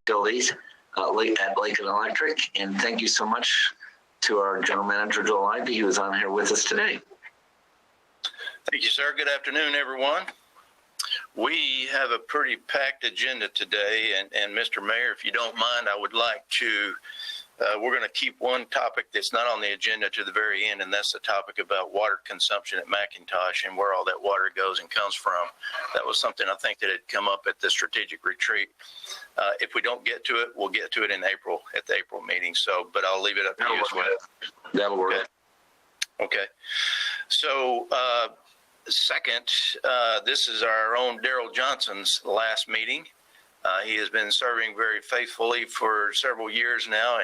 utilities at Lincoln Electric. And thank you so much to our General Manager, Joel Ivey, who is on here with us today. Thank you, sir. Good afternoon, everyone. We have a pretty packed agenda today, and Mr. Mayor, if you don't mind, I would like to, we're going to keep one topic that's not on the agenda to the very end, and that's the topic about water consumption at McIntosh and where all that water goes and comes from. That was something I think that had come up at the strategic retreat. If we don't get to it, we'll get to it in April at the April meeting. So, but I'll leave it up to you as well. That'll work. Okay. So, second, this is our own Daryl Johnson's last meeting. He has been serving very faithfully for several years now,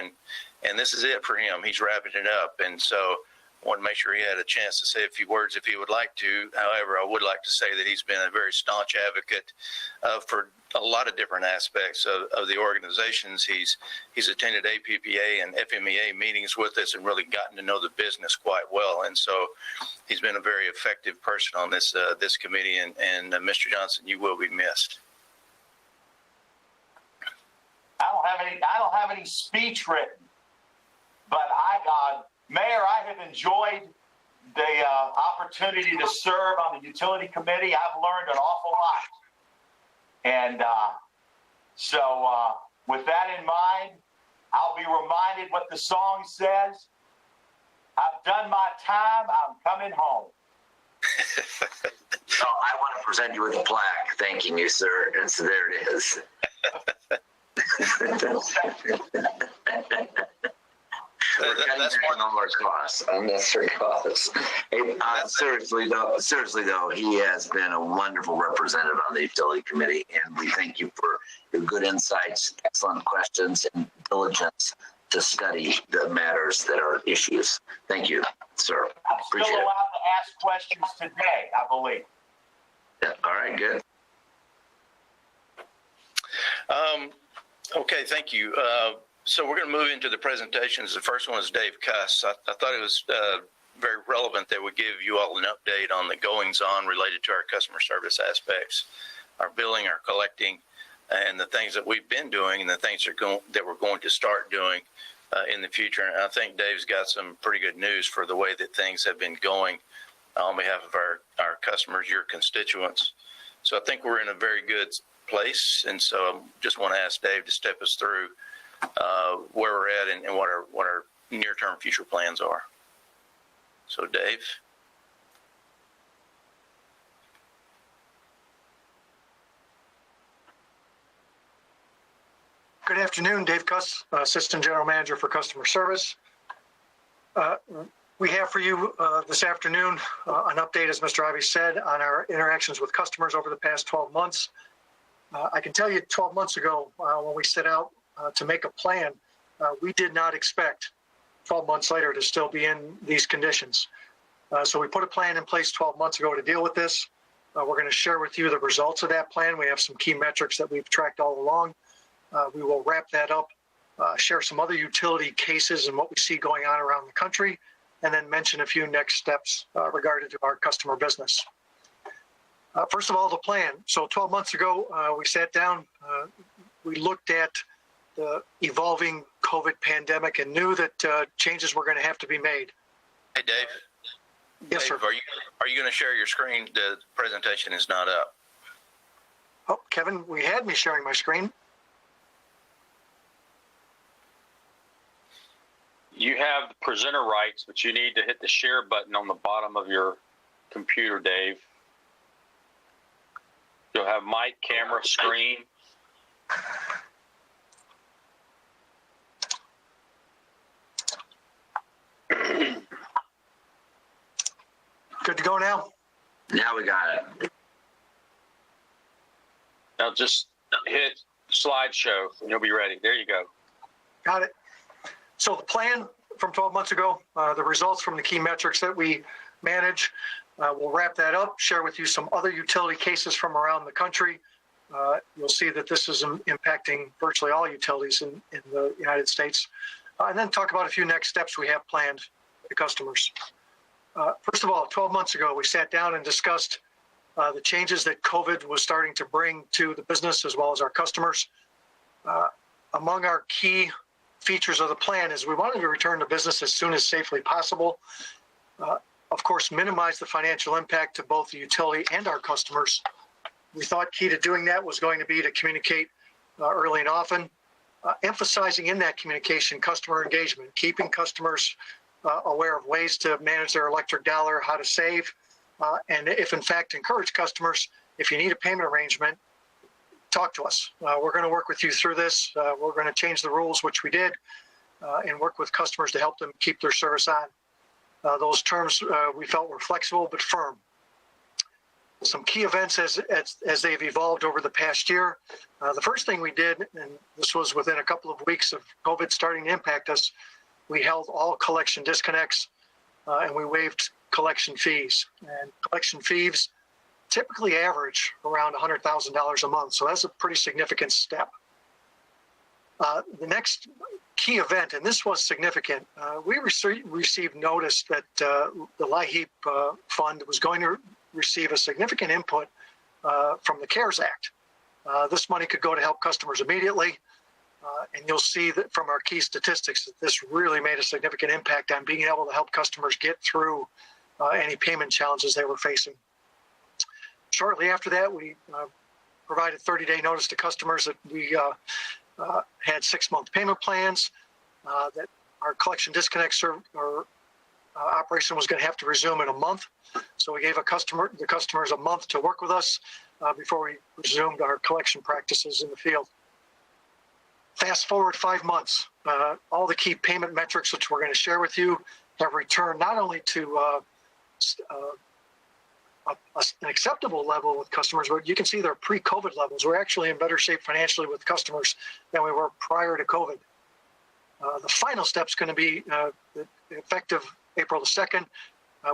and this is it for him. He's wrapping it up, and so I want to make sure he had a chance to say a few words if he would like to. However, I would like to say that he's been a very staunch advocate for a lot of different aspects of the organizations. He's attended APPA and FMEA meetings with us and really gotten to know the business quite well. And so he's been a very effective person on this committee. And Mr. Johnson, you will be missed. I don't have any speech written, but Mayor, I have enjoyed the opportunity to serve on the utility committee. I've learned an awful lot. And so with that in mind, I'll be reminded what the song says. I've done my time. I'm coming home. So I want to present you with a plaque thanking you, sir. And so there it is. That's one of our costs, unnecessary costs. Hey, seriously though, he has been a wonderful representative on the utility committee, and we thank you for your good insights, excellent questions, and diligence to study the matters that are issues. Thank you, sir. I'm still allowed to ask questions today, I believe. Yeah, all right, good. Okay, thank you. So we're going to move into the presentations. The first one is Dave Cuss. I thought it was very relevant that we give you all an update on the goings-on related to our customer service aspects, our billing, our collecting, and the things that we've been doing and the things that we're going to start doing in the future. And I think Dave's got some pretty good news for the way that things have been going on behalf of our customers, your constituents. So I think we're in a very good place, and so I just want to ask Dave to step us through where we're at and what our near-term future plans are. So, Dave. Good afternoon, Dave Cuss, Assistant General Manager for Customer Service. We have for you this afternoon an update, as Mr. Ivey said, on our interactions with customers over the past 12 months. I can tell you 12 months ago, when we set out to make a plan, we did not expect 12 months later to still be in these conditions. So we put a plan in place 12 months ago to deal with this. We're going to share with you the results of that plan. We have some key metrics that we've tracked all along. We will wrap that up, share some other utility cases and what we see going on around the country, and then mention a few next steps regarding to our customer business. First of all, the plan. So 12 months ago, we sat down, we looked at the evolving COVID pandemic and knew that changes were going to have to be made. Hey, Dave. Yes, Dave, sir. Are you going to share your screen? The presentation is not up. Oh, Kevin, we had me sharing my screen. You have the presenter rights, but you need to hit the share button on the bottom of your computer, Dave. You'll have mic, camera, screen. Good to go now? Now we got it. Now just hit slideshow and you'll be ready. There you go. Got it. So the plan from 12 months ago, the results from the key metrics that we manage, we'll wrap that up, share with you some other utility cases from around the country. You'll see that this is impacting virtually all utilities in the United States. And then talk about a few next steps we have planned for the customers. First of all, 12 months ago, we sat down and discussed the changes that COVID was starting to bring to the business as well as our customers. Among our key features of the plan is we wanted to return to business as soon as safely possible. Of course, minimize the financial impact to both the utility and our customers. We thought key to doing that was going to be to communicate early and often, emphasizing in that communication customer engagement, keeping customers aware of ways to manage their electric dollar, how to save, and if in fact encourage customers, if you need a payment arrangement, talk to us. We're going to work with you through this. We're going to change the rules, which we did, and work with customers to help them keep their service on. Those terms we felt were flexible but firm. Some key events as they've evolved over the past year. The first thing we did, and this was within a couple of weeks of COVID starting to impact us, we held all collection disconnects and we waived collection fees. And collection fees typically average around $100,000 a month, so that's a pretty significant step. The next key event, and this was significant, we received notice that the LIHEAP fund was going to receive a significant input from the CARES Act. This money could go to help customers immediately, and you'll see that from our key statistics that this really made a significant impact on being able to help customers get through any payment challenges they were facing. Shortly after that, we provided 30-day notice to customers that we had 6-month payment plans, that our collection disconnect operation was going to have to resume in a month. So we gave the customers a month to work with us before we resumed our collection practices in the field. Fast forward 5 months, all the key payment metrics, which we're going to share with you, have returned not only to an acceptable level with customers, but you can see their pre-COVID levels. We're actually in better shape financially with customers than we were prior to COVID. The final step is going to be effective April the 2nd.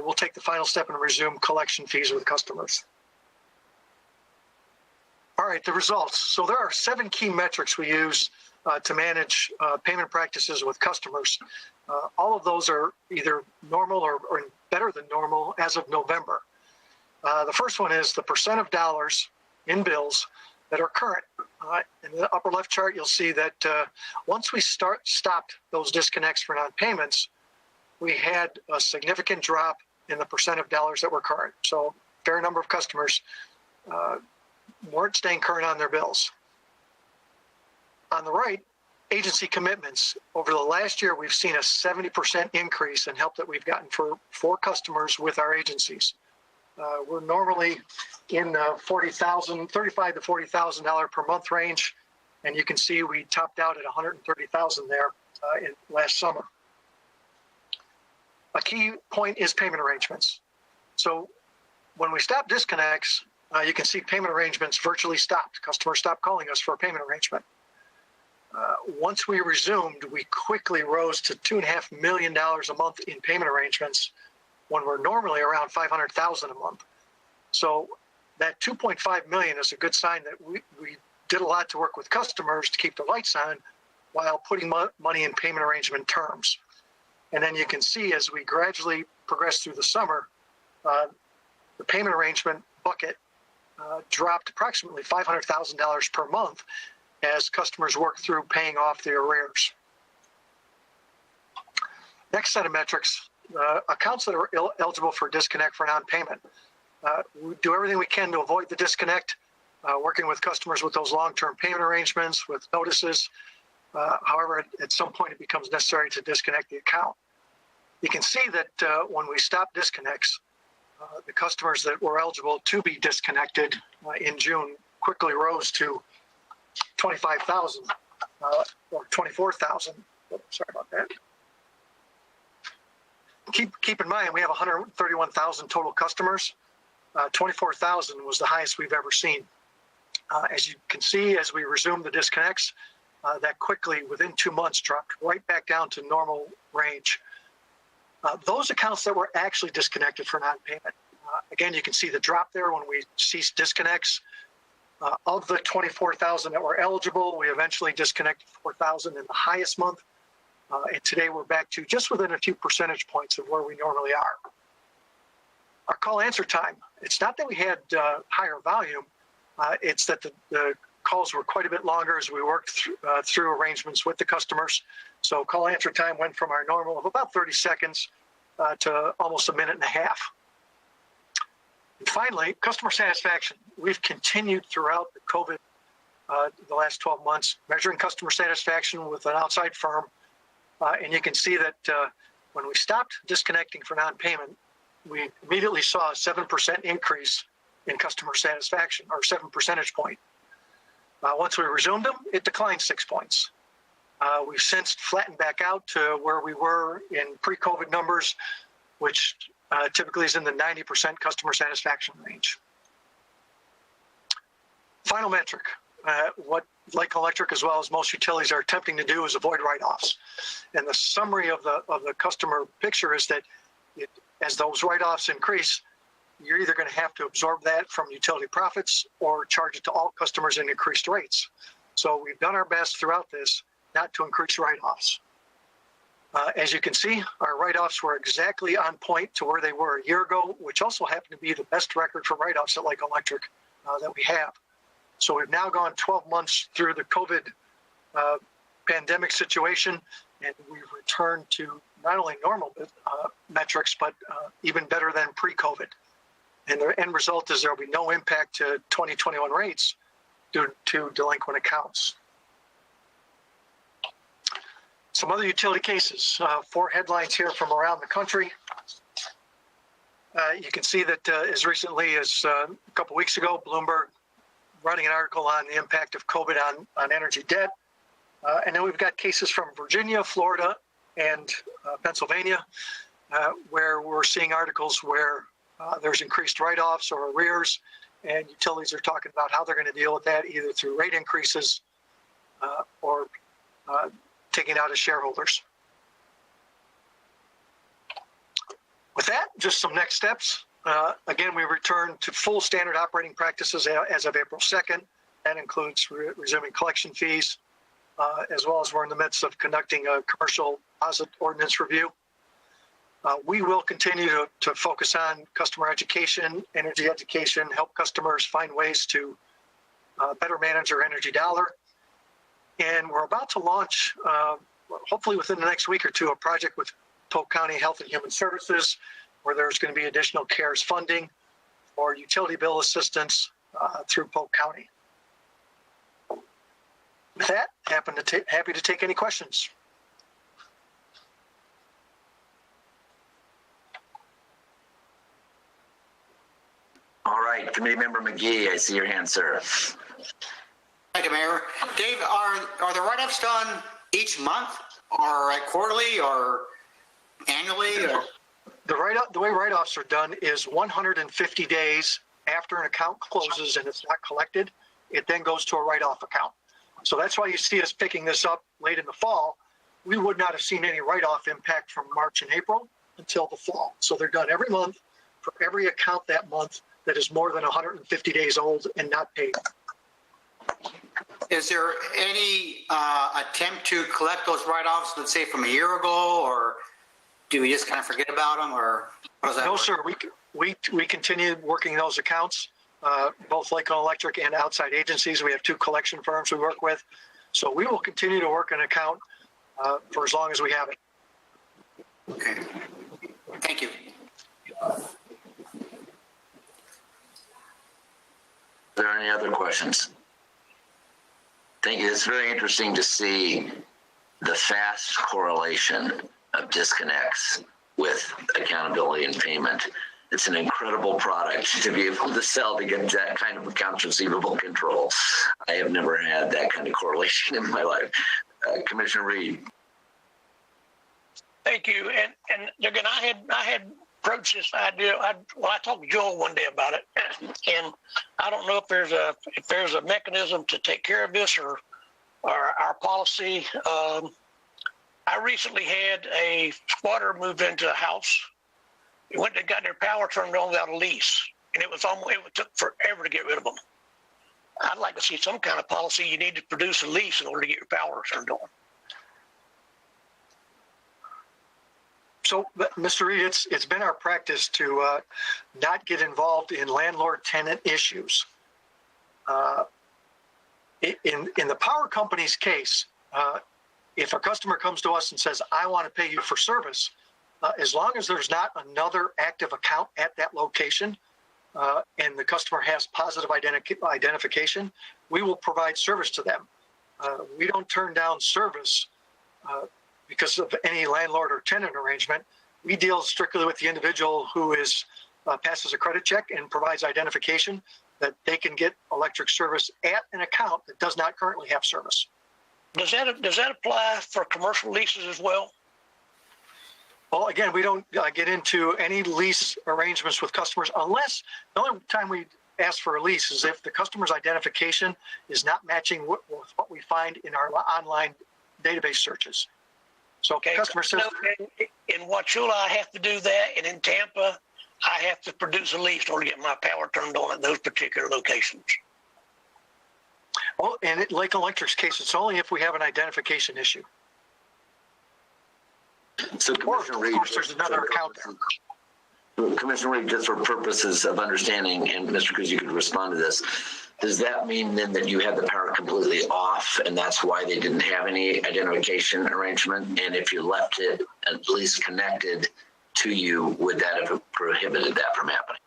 We'll take the final step and resume collection fees with customers. All right, the results. So there are 7 key metrics we use to manage payment practices with customers. All of those are either normal or better than normal as of November. The first one is the percent of dollars in bills that are current. In the upper left chart, you'll see that once we stopped those disconnects for non-payments, we had a significant drop in the percent of dollars that were current. So a fair number of customers weren't staying current on their bills. On the right, agency commitments. Over the last year, we've seen a 70% increase in help that we've gotten for customers with our agencies. We're normally in the $35,000 to $40,000 per month range, and you can see we topped out at $130,000 there in last summer. A key point is payment arrangements. So when we stop disconnects, you can see payment arrangements virtually stopped. Customers stopped calling us for a payment arrangement. Once we resumed, we quickly rose to $2.5 million a month in payment arrangements when we're normally around $500,000 a month. So that $2.5 million is a good sign that we did a lot to work with customers to keep the lights on while putting money in payment arrangement terms. And then you can see as we gradually progress through the summer, the payment arrangement bucket dropped approximately $500,000 per month as customers work through paying off their arrears. Next set of metrics, accounts that are eligible for disconnect for non-payment. We do everything we can to avoid the disconnect, working with customers with those long-term payment arrangements, with notices. However, at some point it becomes necessary to disconnect the account. You can see that when we stop disconnects, the customers that were eligible to be disconnected in June quickly rose to 25,000 or 24,000. Sorry about that. Keep in mind, we have 131,000 total customers. 24,000 was the highest we've ever seen. As you can see, as we resumed the disconnects, that quickly, within 2 months, dropped right back down to normal range. Those accounts that were actually disconnected for non-payment, again, you can see the drop there when we ceased disconnects. Of the 24,000 that were eligible, we eventually disconnected 4,000 in the highest month. And today we're back to just within a few percentage points of where we normally are. Our call answer time, it's not that we had higher volume, it's that the calls were quite a bit longer as we worked through arrangements with the customers. So call answer time went from our normal of about 30 seconds to almost a minute and a half. And finally, customer satisfaction. We've continued throughout the COVID, the last 12 months, measuring customer satisfaction with an outside firm. And you can see that when we stopped disconnecting for non-payment, we immediately saw a 7% increase in customer satisfaction, or 7 percentage point. Once we resumed them, it declined 6 points. We've since flattened back out to where we were in pre-COVID numbers, which typically is in the 90% customer satisfaction range. Final metric, what Lake Electric as well as most utilities are attempting to do is avoid write-offs. And the summary of the customer picture is that as those write-offs increase, you're either going to have to absorb that from utility profits or charge it to all customers in increased rates. So we've done our best throughout this not to increase write-offs. As you can see, our write-offs were exactly on point to where they were a year ago, which also happened to be the best record for write-offs at Lake Electric that we have. So we've now gone 12 months through the COVID pandemic situation, and we've returned to not only normal metrics, but even better than pre-COVID. And the end result is there will be no impact to 2021 rates due to delinquent accounts. Some other utility cases, 4 headlines here from around the country. You can see that as recently as a couple weeks ago, Bloomberg running an article on the impact of COVID on energy debt. And then we've got cases from Virginia, Florida, and Pennsylvania, where we're seeing articles where there's increased write-offs or arrears, and utilities are talking about how they're going to deal with that, either through rate increases or taking out as shareholders. With that, just some next steps. Again, we return to full standard operating practices as of April 2nd. That includes resuming collection fees, as well as we're in the midst of conducting a commercial deposit ordinance review. We will continue to focus on customer education, energy education, help customers find ways to better manage their energy dollar. And we're about to launch, hopefully within the next week or two, a project with Polk County Health and Human Services, where there's going to be additional CARES funding for utility bill assistance through Polk County. With that, happy to take any questions. All right, Committee Member McGee, I see your hand, sir. Thank you, Mayor. Dave, are the write-ups done each month or quarterly or annually? Or? The way write-offs are done is 150 days after an account closes and it's not collected, it then goes to a write-off account. So that's why you see us picking this up late in the fall. We would not have seen any write-off impact from March and April until the fall. So they're done every month for every account that month that is more than 150 days old and not paid. Is there any attempt to collect those write-offs, let's say from a year ago, or do we just kind of forget about them, or how does that work? Sir. We continue working those accounts, both Lake Electric and outside agencies. We have 2 collection firms we work with. So we will continue to work an account for as long as we have it. Okay. Thank you. Are there any other questions? Thank you. It's very interesting to see the fast correlation of disconnects with accountability and payment. It's an incredible product to be able to sell to get that kind of accounts receivable control. I have never had that kind of correlation in my life. Commissioner Reed. Thank you. And again, I had approached this idea. I talked to Joel one day about it, and I don't know if there's a mechanism to take care of this or our policy. I recently had a squatter move into a house. They got their power turned on without a lease, and it took forever to get rid of them. I'd like to see some kind of policy. You need to produce a lease in order to get your power turned on. So, Mr. Reed, it's been our practice to not get involved in landlord-tenant issues. In the power company's case, if a customer comes to us and says, I want to pay you for service, as long as there's not another active account at that location, and the customer has positive identification, we will provide service to them. We don't turn down service because of any landlord or tenant arrangement. We deal strictly with the individual who is passes a credit check and provides identification that they can get electric service at an account that does not currently have service. Does that apply for commercial leases as well? Well, again, we don't get into any lease arrangements with customers unless the only time we ask for a lease is if the customer's identification is not matching with what we find in our online database searches. So Okay. customer says, In Wauchula, I have to do that, and in Tampa, I have to produce a lease in order to get my power turned on at those particular locations. well, in Lake Electric's case, it's only if we have an identification issue. So Or, Commissioner of Reed. course, there's another account there. Commissioner Reed, just for purposes of understanding, and Mr. Cruz, you could respond to this. Does that mean then that you had the power completely off and that's why they didn't have any identification arrangement? And if you left it at least connected to you, would that have prohibited that from happening?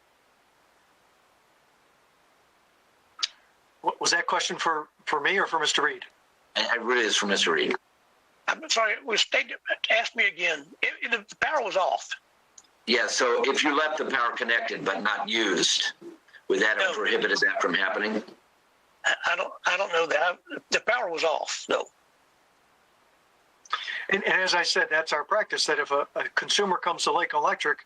Was that question for me or for Mr. Reed? It really is for Mr. Reed. I'm sorry, ask me again. The power was off. Yeah, so if you left the power connected but not used, would that have No. prohibited that from happening? I don't know that. The power was off, no. And as I said, that's our practice, that if a consumer comes to Lake Electric,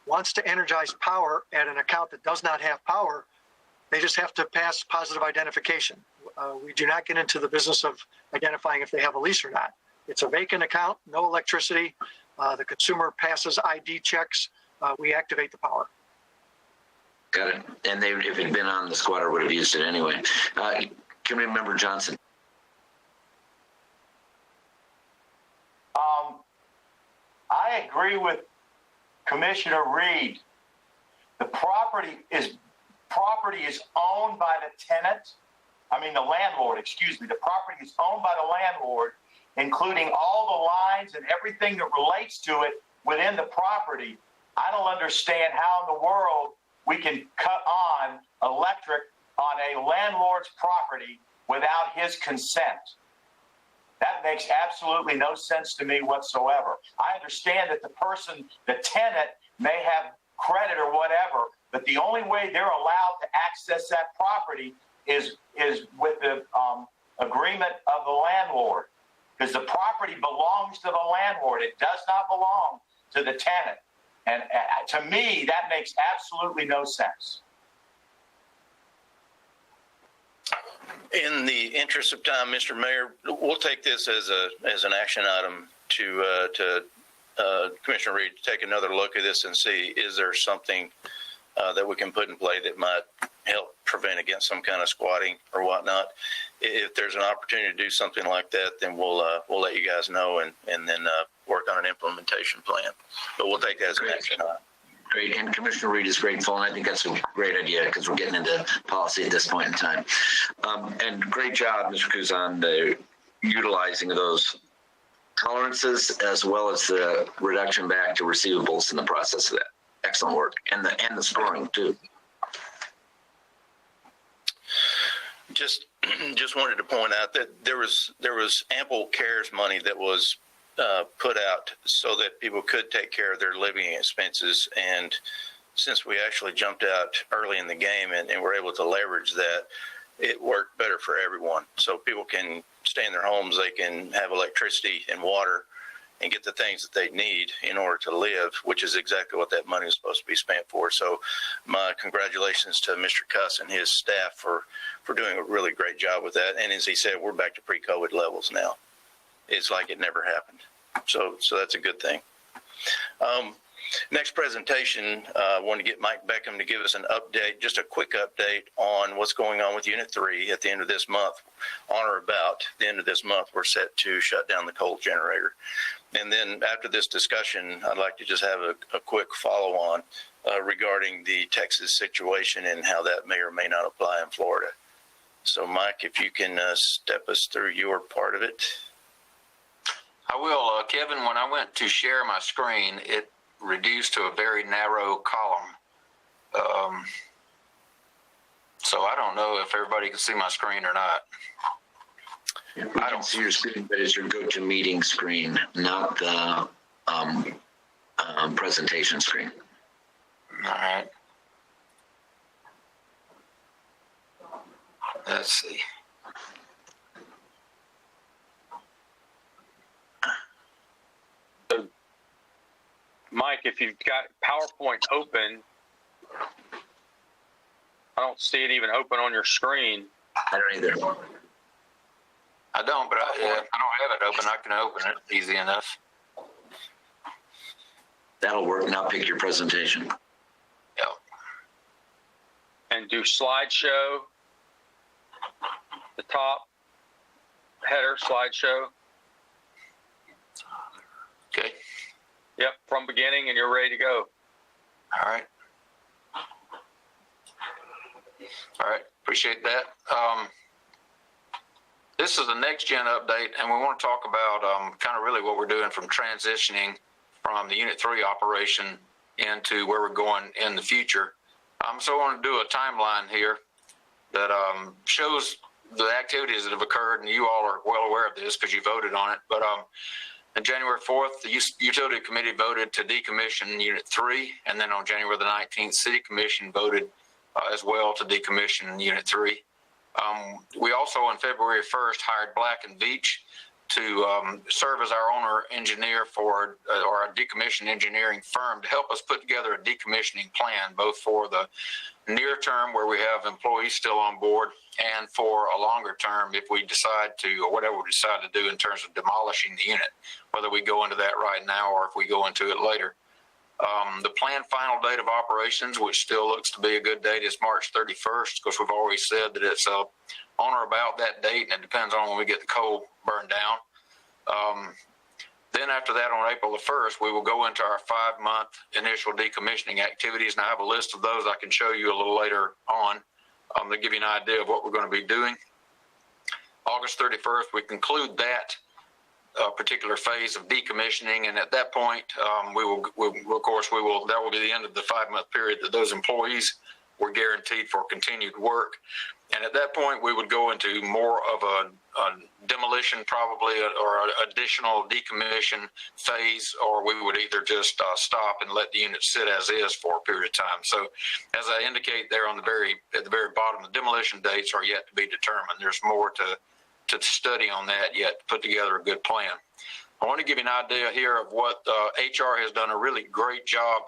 wants to energize power at an account that does not have power, they just have to pass positive identification. We do not get into the business of identifying if they have a lease or not. It's a vacant account, no electricity. The consumer passes ID checks. We activate the power. Got it. And they, if it had been on the squatter, would have used it anyway. Committee Johnson. I agree with Commissioner Reed. The property is owned by the tenant. The landlord, excuse me. The property is owned by the landlord, including all the lines and everything that relates to it within the property. I don't understand how in the world we can cut on electric on a landlord's property without his consent. That makes absolutely no sense to me whatsoever. I understand that the tenant may have credit or whatever, but the only way they're allowed to access that property is with the agreement of the landlord, because the property belongs to the landlord. It does not belong to the tenant. And to me, that makes absolutely no sense. In the interest of time, Mr. Mayor, we'll take this as an action item to Commissioner Reed to take another look at this and see, is there something that we can put in play that might help prevent against some kind of squatting or whatnot. If there's an opportunity to do something like that, then we'll let you guys know and then work on an implementation plan. But we'll take that as an action item. Great. And Commissioner Reed is grateful, and I think that's a great idea because we're getting into policy at this point in time. And great job, Mr. Cruz, on the utilizing of those tolerances as well as the reduction back to receivables in the process of that. Excellent work. And the scoring too. Just wanted to point out that there was ample CARES money that was put out so that people could take care of their living expenses. And since we actually jumped out early in the game and were able to leverage that, it worked better for everyone. So people can stay in their homes, they can have electricity and water and get the things that they need in order to live, which is exactly what that money is supposed to be spent for. So my congratulations to Mr. Cuss and his staff for doing a really great job with that. And as he said, we're back to pre-COVID levels now. It's like it never happened. So that's a good thing. Next presentation, I want to get Mike Beckham to give us an update, just a quick update on what's going on with Unit 3 at the end of this month. On or about the end of this month, we're set to shut down the coal generator. And then after this discussion, I'd like to just have a quick follow-on regarding the Texas situation and how that may or may not apply in Florida. So, Mike, if you can step us through your part of it. I will, Kevin, when I went to share my screen, it reduced to a very narrow column. So I don't know if everybody can see my screen or not. I don't see your screen, but it's your GoToMeeting screen, not the presentation screen. All right. Let's see. Mike, if you've got PowerPoint open, I don't see it even open on your screen. I don't either. I don't, but I don't have it open. I can open it easy enough. That'll work. Now pick your presentation. Yeah. And do slideshow, the top header slideshow. Okay. Yep, from beginning, and you're ready to go. All right. All right. Appreciate that. This is the next gen update, and we want to talk about kind of really what we're doing from transitioning from the Unit 3 operation into where we're going in the future. So I want to do a timeline here that shows the activities that have occurred, and you all are well aware of this because you voted on it. But on January 4th, the Utility Committee voted to decommission Unit 3, and then on January the 19th, City Commission voted as well to decommission Unit 3. We also on February 1st hired Black & Veatch to serve as our owner engineer for or a decommission engineering firm to help us put together a decommissioning plan, both for the near term where we have employees still on board and for a longer term if we decide to, or whatever we decide to do in terms of demolishing the unit, whether we go into that right now or if we go into it later. The planned final date of operations, which still looks to be a good date, is March 31st, because we've always said that it's on or about that date, and it depends on when we get the coal burned down. Then after that, on April the 1st, we will go into our 5-month initial decommissioning activities, and I have a list of those I can show you a little later on to give you an idea of what we're going to be doing. August 31st, we conclude that particular phase of decommissioning, and at that point, that will be the end of the 5-month period that those employees were guaranteed for continued work. And at that point, we would go into more of a demolition, probably, or an additional decommission phase, or we would either just stop and let the unit sit as is for a period of time. So, as I indicate there at the very bottom, the demolition dates are yet to be determined. There's more to study on that yet, to put together a good plan. I want to give you an idea here of what HR has done a really great job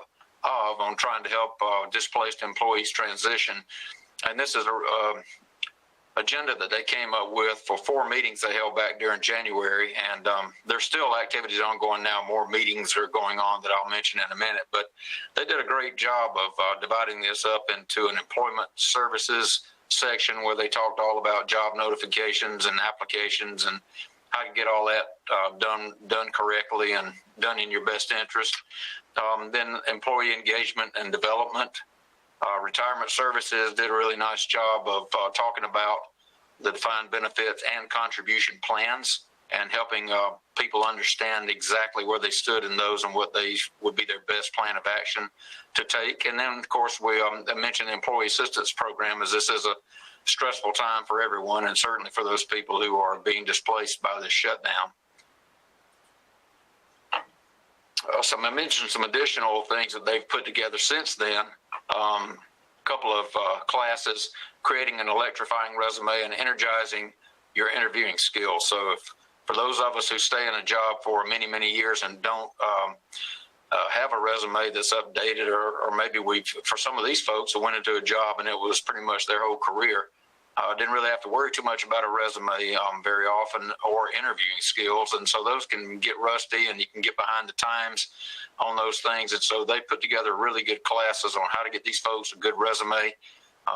of on trying to help displaced employees transition. And this is a agenda that they came up with for 4 meetings they held back during January. And there's still activities ongoing now. More meetings are going on that I'll mention in a minute. But they did a great job of dividing this up into an employment services section where they talked all about job notifications and applications and how to get all that done correctly and done in your best interest. Then employee engagement and development. Retirement services did a really nice job of talking about the defined benefits and contribution plans and helping people understand exactly where they stood in those and what they would be their best plan of action to take. And then, of course, we mentioned the employee assistance program, as this is a stressful time for everyone and certainly for those people who are being displaced by this shutdown. So I mentioned some additional things that they've put together since then. A couple of classes, creating an electrifying resume and energizing your interviewing skills. So for those of us who stay in a job for many, many years and don't have a resume that's updated, or maybe for some of these folks who went into a job and it was pretty much their whole career, didn't really have to worry too much about a resume very often or interviewing skills. And so those can get rusty and you can get behind the times on those things. And so they put together really good classes on how to get these folks a good resume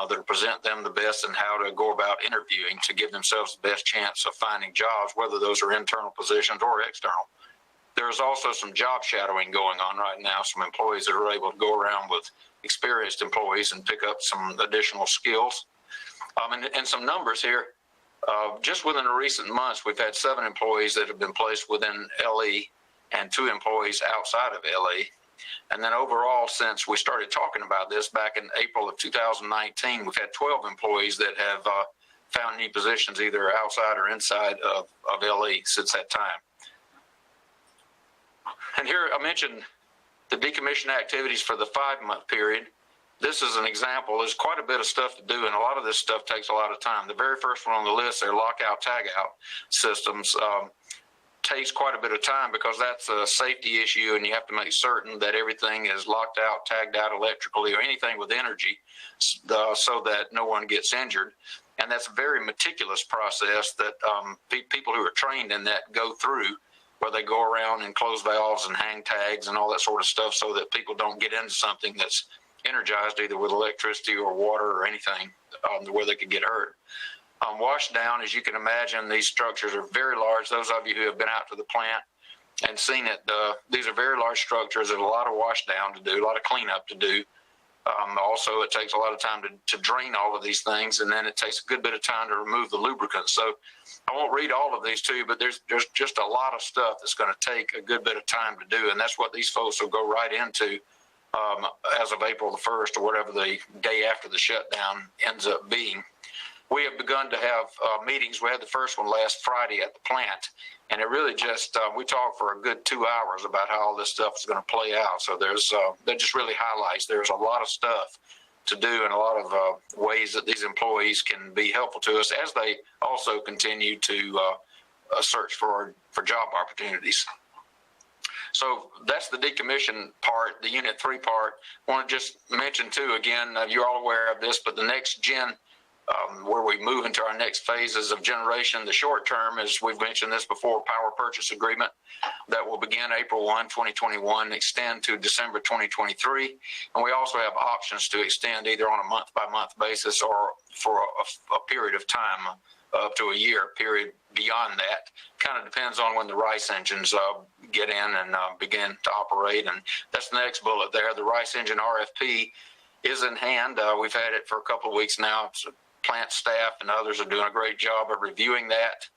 that'll present them the best and how to go about interviewing to give themselves the best chance of finding jobs, whether those are internal positions or external. There's also some job shadowing going on right now, some employees that are able to go around with experienced employees and pick up some additional skills. And some numbers here. Just within the recent months, we've had 7 employees that have been placed within LE and 2 employees outside of LE. And then overall, since we started talking about this back in April of 2019, we've had 12 employees that have found new positions either outside or inside of LE since that time. And here I mentioned the decommission activities for the 5-month period. This is an example. There's quite a bit of stuff to do, and a lot of this stuff takes a lot of time. The very first one on the list, their lockout tagout systems, takes quite a bit of time because that's a safety issue, and you have to make certain that everything is locked out, tagged out electrically, or anything with energy, so that no one gets injured. And that's a very meticulous process that people who are trained in that go through, where they go around and close valves and hang tags and all that sort of stuff so that people don't get into something that's energized either with electricity or water or anything where they could get hurt. Wash down, as you can imagine, these structures are very large. Those of you who have been out to the plant and seen it, these are very large structures. There's a lot of wash down to do, a lot of cleanup to do. Also, it takes a lot of time to drain all of these things, and then it takes a good bit of time to remove the lubricant. So I won't read all of these to you, but there's just a lot of stuff that's going to take a good bit of time to do, and that's what these folks will go right into as of April the 1st or whatever the day after the shutdown ends up being. We have begun to have meetings. We had the first one last Friday at the plant, and it really just, we talked for a good 2 hours about how all this stuff is going to play out. So that just really highlights there's a lot of stuff to do and a lot of ways that these employees can be helpful to us as they also continue to search for job opportunities. So that's the decommission part, the Unit 3 part. I want to just mention too, again, you're all aware of this, but the next gen, where we move into our next phases of generation, the short term, as we've mentioned this before, power purchase agreement that will begin April 1, 2021, extend to December 2023. And we also have options to extend either on a month-by-month basis or for a period of time, up to a year period beyond that. Kind of depends on when the RICE engines get in and begin to operate. And that's the next bullet there. The RICE engine RFP is in hand. We've had it for a couple of weeks now. Plant staff and others are doing a great job of reviewing that.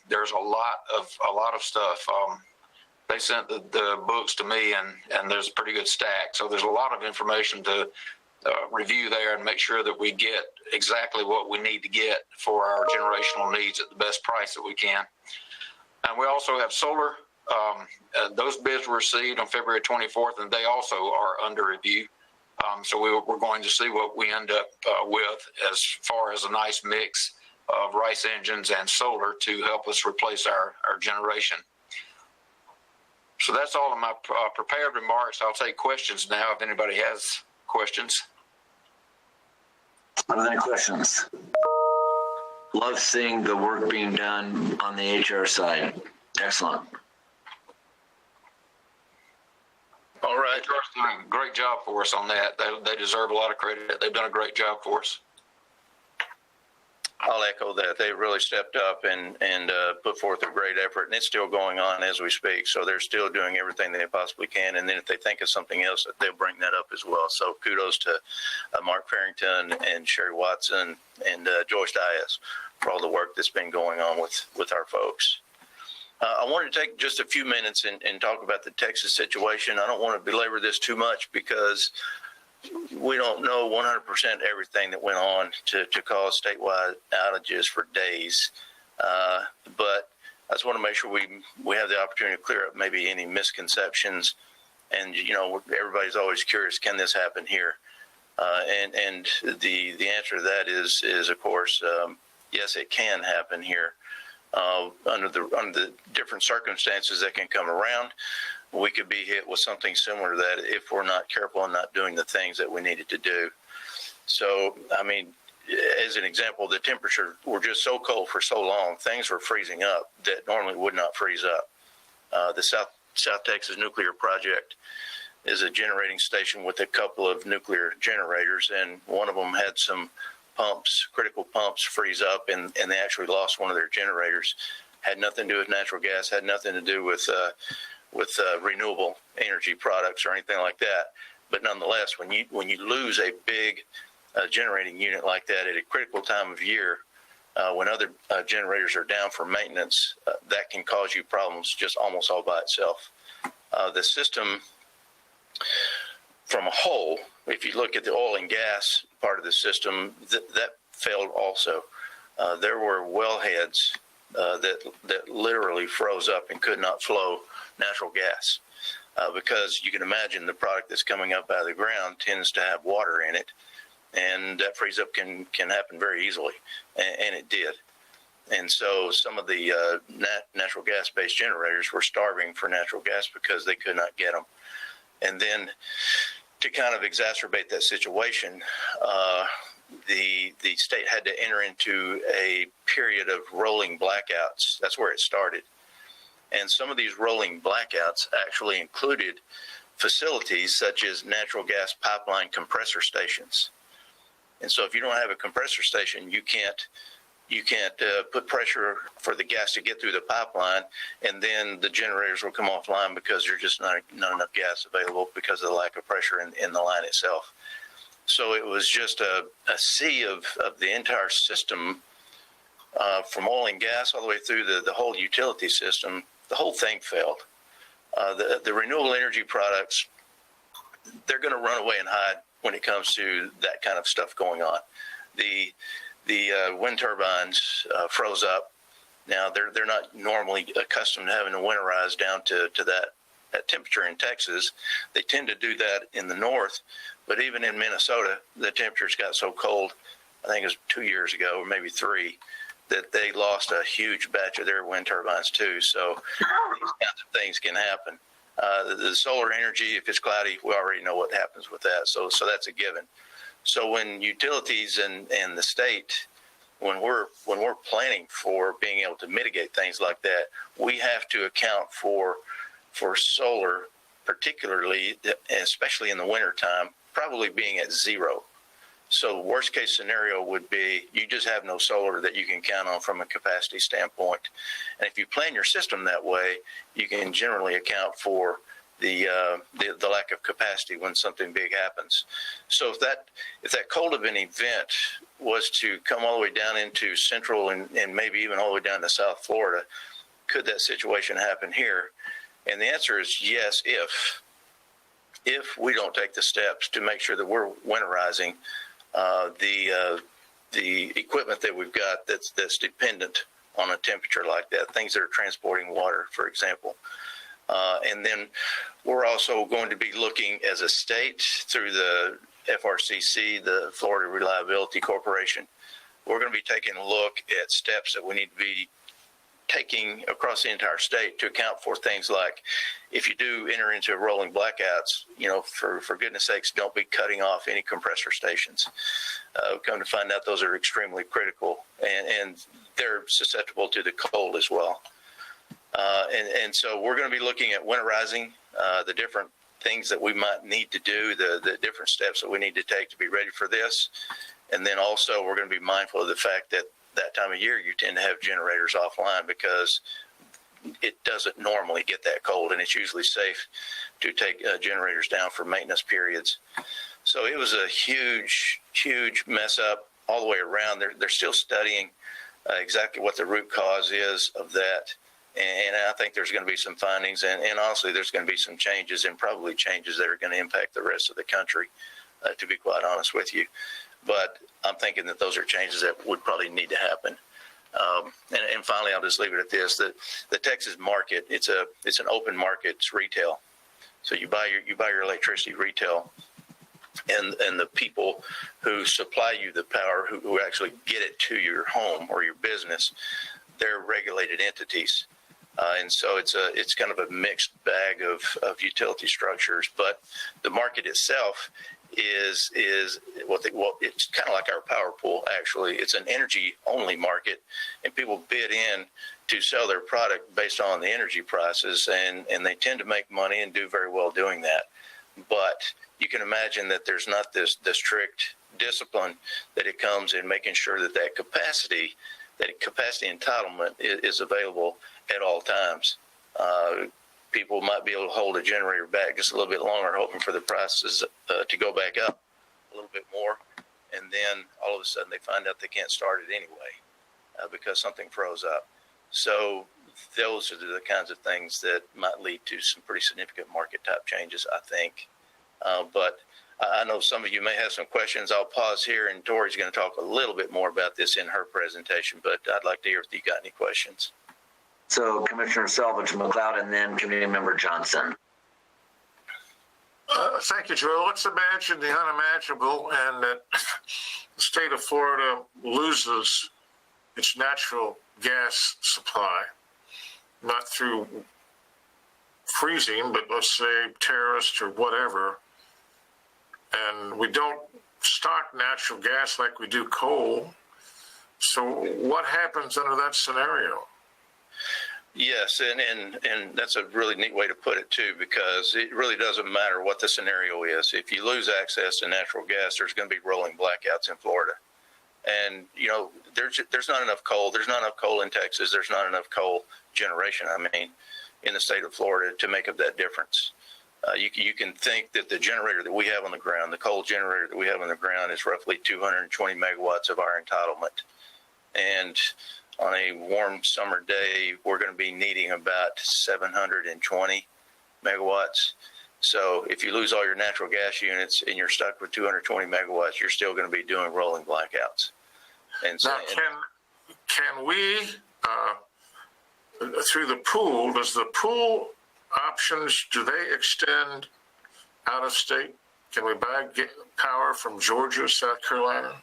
There's a lot of stuff. They sent the books to me, and there's a pretty good stack. So there's a lot of information to review there and make sure that we get exactly what we need to get for our generational needs at the best price that we can. And we also have solar. Those bids were received on February 24th, and they also are under review. So we're going to see what we end up with as far as a nice mix of RICE engines and solar to help us replace our generation. So that's all of my prepared remarks. I'll take questions now if anybody has questions. Are there any questions? Love seeing the work being done on the HR side. Excellent. All right. HR's doing a great job for us on that. They deserve a lot of credit. They've done a great job for us. I'll echo that. They really stepped up and put forth a great effort, and it's still going on as we speak. So they're still doing everything they possibly can. And then if they think of something else, they'll bring that up as well. So kudos to Mark Farrington and Sherry Watson and Joyce Dias for all the work that's been going on with our folks. I wanted to take just a few minutes and talk about the Texas situation. I don't want to belabor this too much because we don't know 100% everything that went on to cause statewide outages for days. But I just want to make sure we have the opportunity to clear up maybe any misconceptions. And, you know, everybody's always curious, can this happen here? And the answer to that is of course, yes, it can happen here. Under the different circumstances that can come around, we could be hit with something similar to that if we're not careful and not doing the things that we needed to do. So, I mean, as an example, the temperatures were just so cold for so long, things were freezing up that normally would not freeze up. The South Texas Nuclear Project is a generating station with a couple of nuclear generators, and one of them had some critical pumps freeze up, and they actually lost one of their generators. Had nothing to do with natural gas, had nothing to do with renewable energy products or anything like that. But nonetheless, when you lose a big a generating unit like that at a critical time of year, when other generators are down for maintenance, that can cause you problems just almost all by itself. The system from a whole, if you look at the oil and gas part of the system, that failed also. There were wellheads that literally froze up and could not flow natural gas because you can imagine the product that's coming up out of the ground tends to have water in it, and that freeze up can happen very easily, and it did. And so some of the natural gas-based generators were starving for natural gas because they could not get them. And then to kind of exacerbate that situation, the state had to enter into a period of rolling blackouts. That's where it started. And some of these rolling blackouts actually included facilities such as natural gas pipeline compressor stations. And so if you don't have a compressor station, you can't put pressure for the gas to get through the pipeline, and then the generators will come offline because there's just not enough gas available because of the lack of pressure in the line itself. So it was just a sea of the entire system, from oil and gas all the way through the whole utility system. The whole thing failed. The renewable energy products, they're going to run away and hide when it comes to that kind of stuff going on. The wind turbines froze up. Now they're not normally accustomed to having to winterize down to that temperature in Texas. They tend to do that in the north, but even in Minnesota, the temperatures got so cold, I think it was 2 years ago or maybe 3, that they lost a huge batch of their wind turbines too. So these kinds of things can happen. The solar energy, if it's cloudy, we already know what happens with that. So that's a given. So when utilities and the state, when we're planning for being able to mitigate things like that, we have to account for solar, particularly, especially in the wintertime, probably being at zero. So worst case scenario would be you just have no solar that you can count on from a capacity standpoint. And if you plan your system that way, you can generally account for the lack of capacity when something big happens. So if that cold of an event was to come all the way down into central and maybe even all the way down to South Florida, could that situation happen here? And the answer is yes, if we don't take the steps to make sure that we're winterizing the equipment that we've got that's dependent on a temperature like that, things that are transporting water, for example. And then we're also going to be looking as a state through the FRCC, the Florida Reliability Corporation. We're going to be taking a look at steps that we need to be taking across the entire state to account for things like, if you do enter into rolling blackouts, for goodness sakes, don't be cutting off any compressor stations. Come to find out those are extremely critical, and they're susceptible to the cold as well. And so we're going to be looking at winterizing, the different things that we might need to do, the different steps that we need to take to be ready for this. And then also we're going to be mindful of the fact that time of year you tend to have generators offline because it doesn't normally get that cold, and it's usually safe to take generators down for maintenance periods. So it was a huge mess up all the way around. They're still studying exactly what the root cause is of that. And I think there's going to be some findings, and honestly, there's going to be some changes, and probably changes that are going to impact the rest of the country, to be quite honest with you. But I'm thinking that those are changes that would probably need to happen. And finally, I'll just leave it at this: that the Texas market, it's an open market, it's retail. So you buy your electricity retail, and the people who supply you the power, who actually get it to your home or your business, they're regulated entities. And so it's kind of a mixed bag of utility structures, but the market itself is it's kind of like our power pool. Actually, it's an energy only market, and people bid in to sell their product based on the energy prices, and they tend to make money and do very well doing that. But you can imagine that there's not this strict discipline that it comes in making sure that capacity entitlement is available at all times. People might be able to hold a generator back just a little bit longer, hoping for the prices to go back up a little bit more. and then all of a sudden they find out they can't start it anyway because something froze up. So those are the kinds of things that might lead to some pretty significant market type changes, I think. But I know some of you may have some questions. I'll pause here, and Tori's going to talk a little bit more about this in her presentation, but I'd like to hear if you got any questions. So Commissioner Selvage McLeod and then Committee Member Johnson. Thank you, Joel. Let's imagine the unimaginable and that the state of Florida loses its natural gas supply, not through freezing, but let's say terrorists or whatever. And we don't stock natural gas like we do coal. So what happens under that scenario? Yes, and that's a really neat way to put it too, because it really doesn't matter what the scenario is. If you lose access to natural gas, there's going to be rolling blackouts in Florida. And, you know, there's not enough coal. There's not enough coal in Texas. There's not enough coal generation, in the state of Florida to make up that difference. You can think that the generator that we have on the ground, the coal generator that we have on the ground, is roughly 220 megawatts of our entitlement. And on a warm summer day, we're going to be needing about 720 megawatts. So if you lose all your natural gas units and you're stuck with 220 megawatts, you're still going to be doing rolling blackouts. And so, now, can we, through the pool, does the pool options, do they extend out of state? Can we get power from Georgia, South Carolina?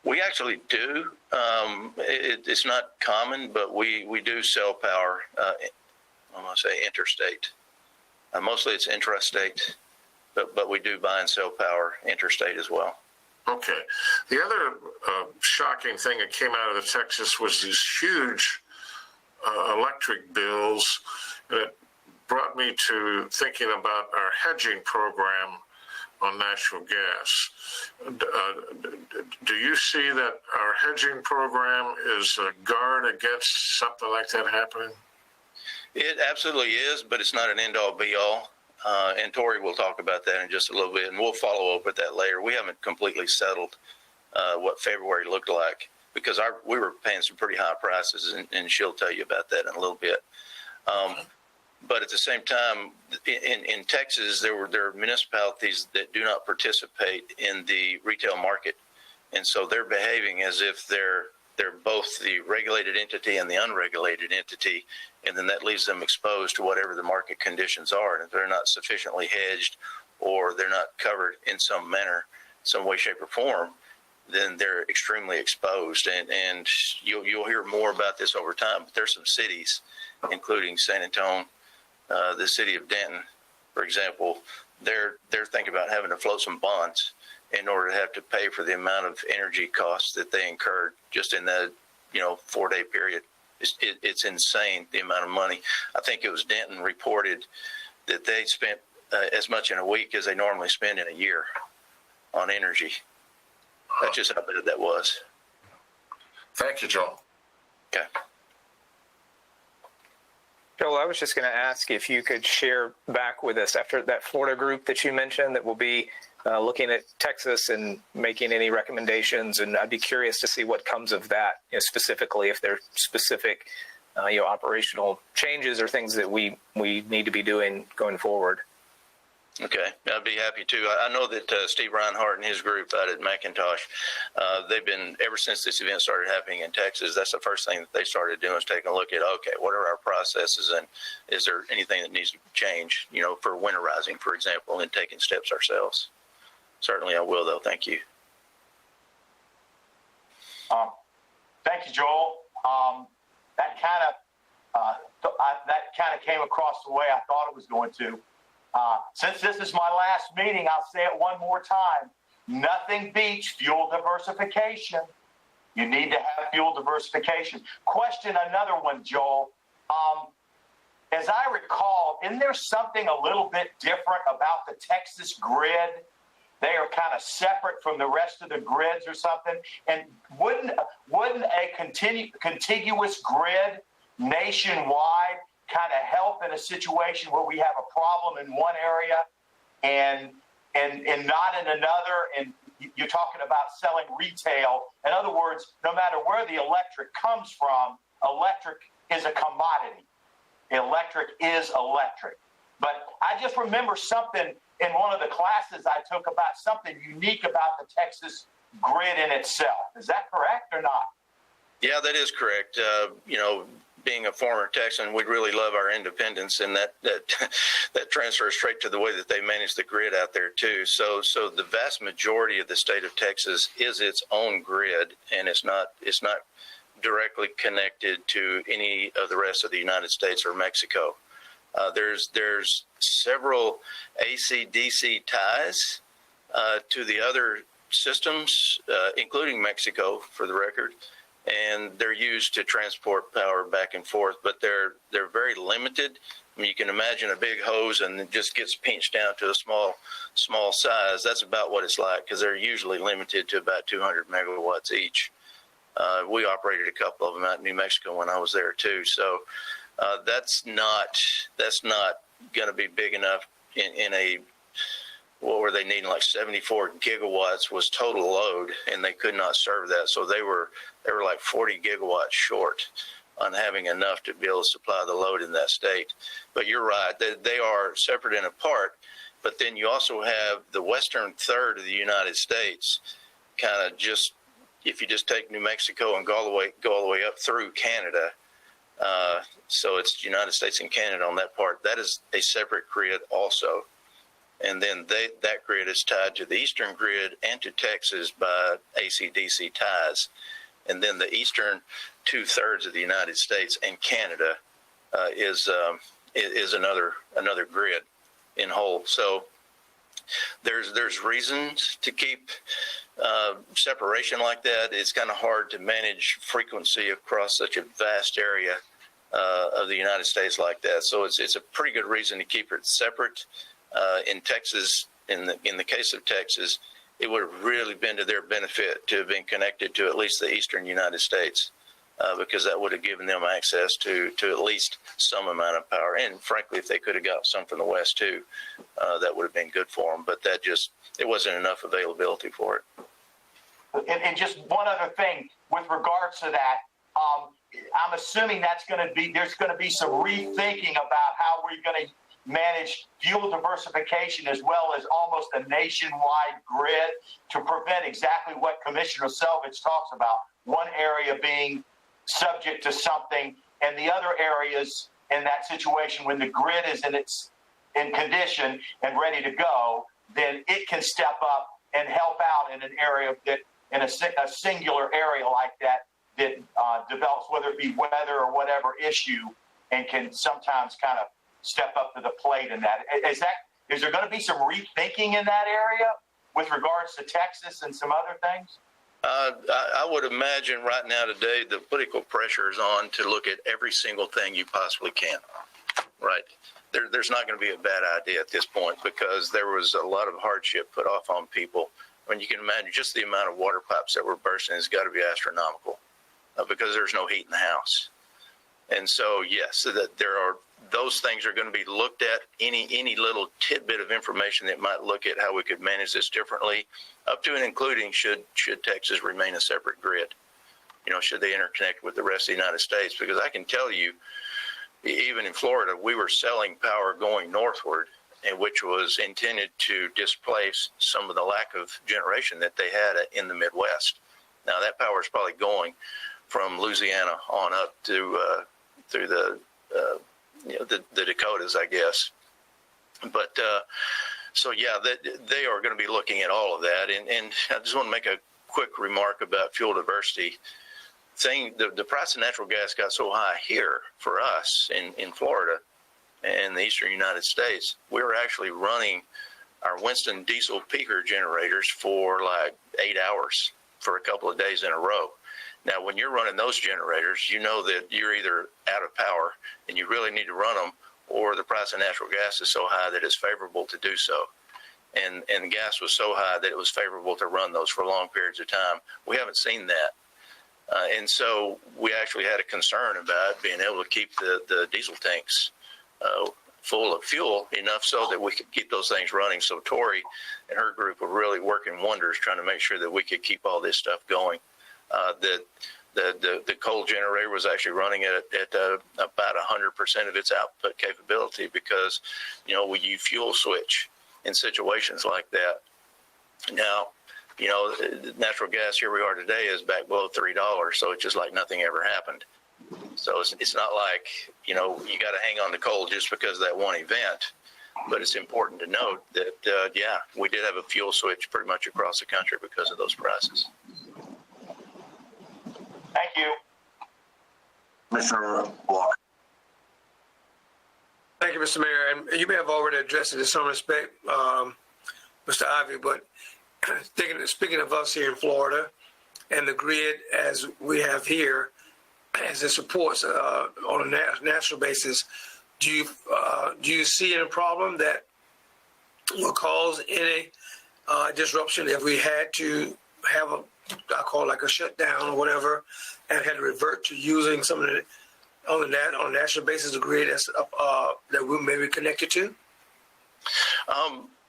we actually do. It's not common, but we do sell power, I'm going to say interstate. Mostly it's intrastate, but we do buy and sell power interstate as well. Okay. The other shocking thing that came out of Texas was these huge electric bills that brought me to thinking about our hedging program on natural gas. Do you see that our hedging program is a guard against something like that happening? It absolutely is, but it's not an end-all be-all. And Tori will talk about that in just a little bit, and we'll follow up with that later. We haven't completely settled what February looked like because we were paying some pretty high prices, and she'll tell you about that in a little bit. But at the same time, in Texas, there are municipalities that do not participate in the retail market, and so they're behaving as if they're both the regulated entity and the unregulated entity, and then that leaves them exposed to whatever the market conditions are. And if they're not sufficiently hedged or they're not covered in some manner, some way, shape, or form, then they're extremely exposed. And you'll hear more about this over time, but there's some cities, including San Antonio, the city of Denton, for example, they're thinking about having to float some bonds in order to have to pay for the amount of energy costs that they incurred just in that 4-day period. It's insane, the amount of money. I think it was Denton reported that they spent as much in a week as they normally spend in a year on energy. That's just how bad that was. Thank you, Joel. Okay. Joel, I was just going to ask if you could share back with us after that Florida group that you mentioned that will be looking at Texas and making any recommendations. And I'd be curious to see what comes of that, specifically if there are specific, operational changes or things that we need to be doing going forward. Okay, I'd be happy to. I know that Steve Reinhardt and his group out at McIntosh, they've been, ever since this event started happening in Texas, that's the first thing that they started doing is taking a look at, okay, what are our processes and is there anything that needs to change, for winterizing, for example, and taking steps ourselves. Certainly I will, though. Thank you. Thank you, Joel. That kind of came across the way I thought it was going to. Since this is my last meeting, I'll say it one more time. Nothing beats fuel diversification. You need to have fuel diversification. Question another one, Joel. As I recall, isn't there something a little bit different about the Texas grid? They are kind of separate from the rest of the grids or something. And wouldn't a contiguous grid nationwide kind of help in a situation where we have a problem in one area and not in another, and you're talking about selling retail. In other words, no matter where the electric comes from, electric is a commodity. Electric is electric. But I just remember something in one of the classes I took about something unique about the Texas grid in itself. Is that correct or not? Yeah, that is correct. Being a former Texan, we really love our independence, and that transfers straight to the way that they manage the grid out there too. So the vast majority of the state of Texas is its own grid, and it's not directly connected to any of the rest of the United States or Mexico. There's several AC/DC ties to the other systems, including Mexico, for the record. And they're used to transport power back and forth, but they're very limited. I mean, you can imagine a big hose and it just gets pinched down to a small size. That's about what it's like, because they're usually limited to about 200 megawatts each. We operated a couple of them out in New Mexico when I was there too. So that's not going to be big enough in a, what were they needing, like 74 gigawatts was total load, and they could not serve that. So they were like 40 gigawatts short on having enough to be able to supply the load in that state. But you're right, they are separate and apart. But then you also have the western third of the United States, kind of just, if you just take New Mexico and go all the way up through Canada. So it's United States and Canada on that part. That is a separate grid also. And then that grid is tied to the eastern grid and to Texas by AC/DC ties. And then the eastern 2/3 of the United States and Canada is another grid in whole. So there's reasons to keep separation like that. It's kind of hard to manage frequency across such a vast area of the United States like that. So it's a pretty good reason to keep it separate. In Texas, in the case of Texas, it would have really been to their benefit to have been connected to at least the eastern United States, because that would have given them access to at least some amount of power. And frankly, if they could have got some from the west too, that would have been good for them. But it wasn't enough availability for it. And just one other thing with regards to that, I'm assuming there's going to be some rethinking about how we're going to manage fuel diversification as well as almost a nationwide grid to prevent exactly what Commissioner Selvage talks about. One area being subject to something, and the other areas in that situation, when the grid is in condition and ready to go, then it can step up and help out in an area that, in a singular area like that develops, whether it be weather or whatever issue, and can sometimes kind of step up to the plate in that. Is there going to be some rethinking in that area with regards to Texas and some other things? I would imagine right now today the political pressure is on to look at every single thing you possibly can. Right. There's not going to be a bad idea at this point, because there was a lot of hardship put off on people. I mean, you can imagine just the amount of water pipes that were bursting has got to be astronomical, because there's no heat in the house. And so, yes, that those things are going to be looked at. Any little tidbit of information that might look at how we could manage this differently, up to and including should Texas remain a separate grid. Should they interconnect with the rest of the United States? Because I can tell you, even in Florida, we were selling power going northward, and which was intended to displace some of the lack of generation that they had in the Midwest. Now that power is probably going from Louisiana on up to through the Dakotas, I guess. But so yeah, they are going to be looking at all of that. And I just want to make a quick remark about fuel diversity. The price of natural gas got so high here for us in Florida and the eastern United States, we were actually running our Winston diesel peaker generators for like 8 hours for a couple of days in a row. Now, when you're running those generators, you know that you're either out of power and you really need to run them, or the price of natural gas is so high that it's favorable to do so. And gas was so high that it was favorable to run those for long periods of time. We haven't seen that. And so we actually had a concern about being able to keep the diesel tanks full of fuel, enough so that we could keep those things running. So Tori and her group were really working wonders trying to make sure that we could keep all this stuff going. The coal generator was actually running at about 100% of its output capability because, you fuel switch in situations like that. Now, natural gas, here we are today, is back below $3, so it's just like nothing ever happened. So it's not like, you got to hang on to coal just because of that one event. But it's important to note that, we did have a fuel switch pretty much across the country because of those prices. Thank you. Commissioner Walker. Thank you, Mr. Mayor. And you may have already addressed it in some respect, Mr. Ivy, but speaking of us here in Florida and the grid as we have here, as it supports on a national basis, do you see any problem that will cause any disruption if we had to have I call it like a shutdown or whatever, and had to revert to using some of the on a national basis the grid that we may be connected to?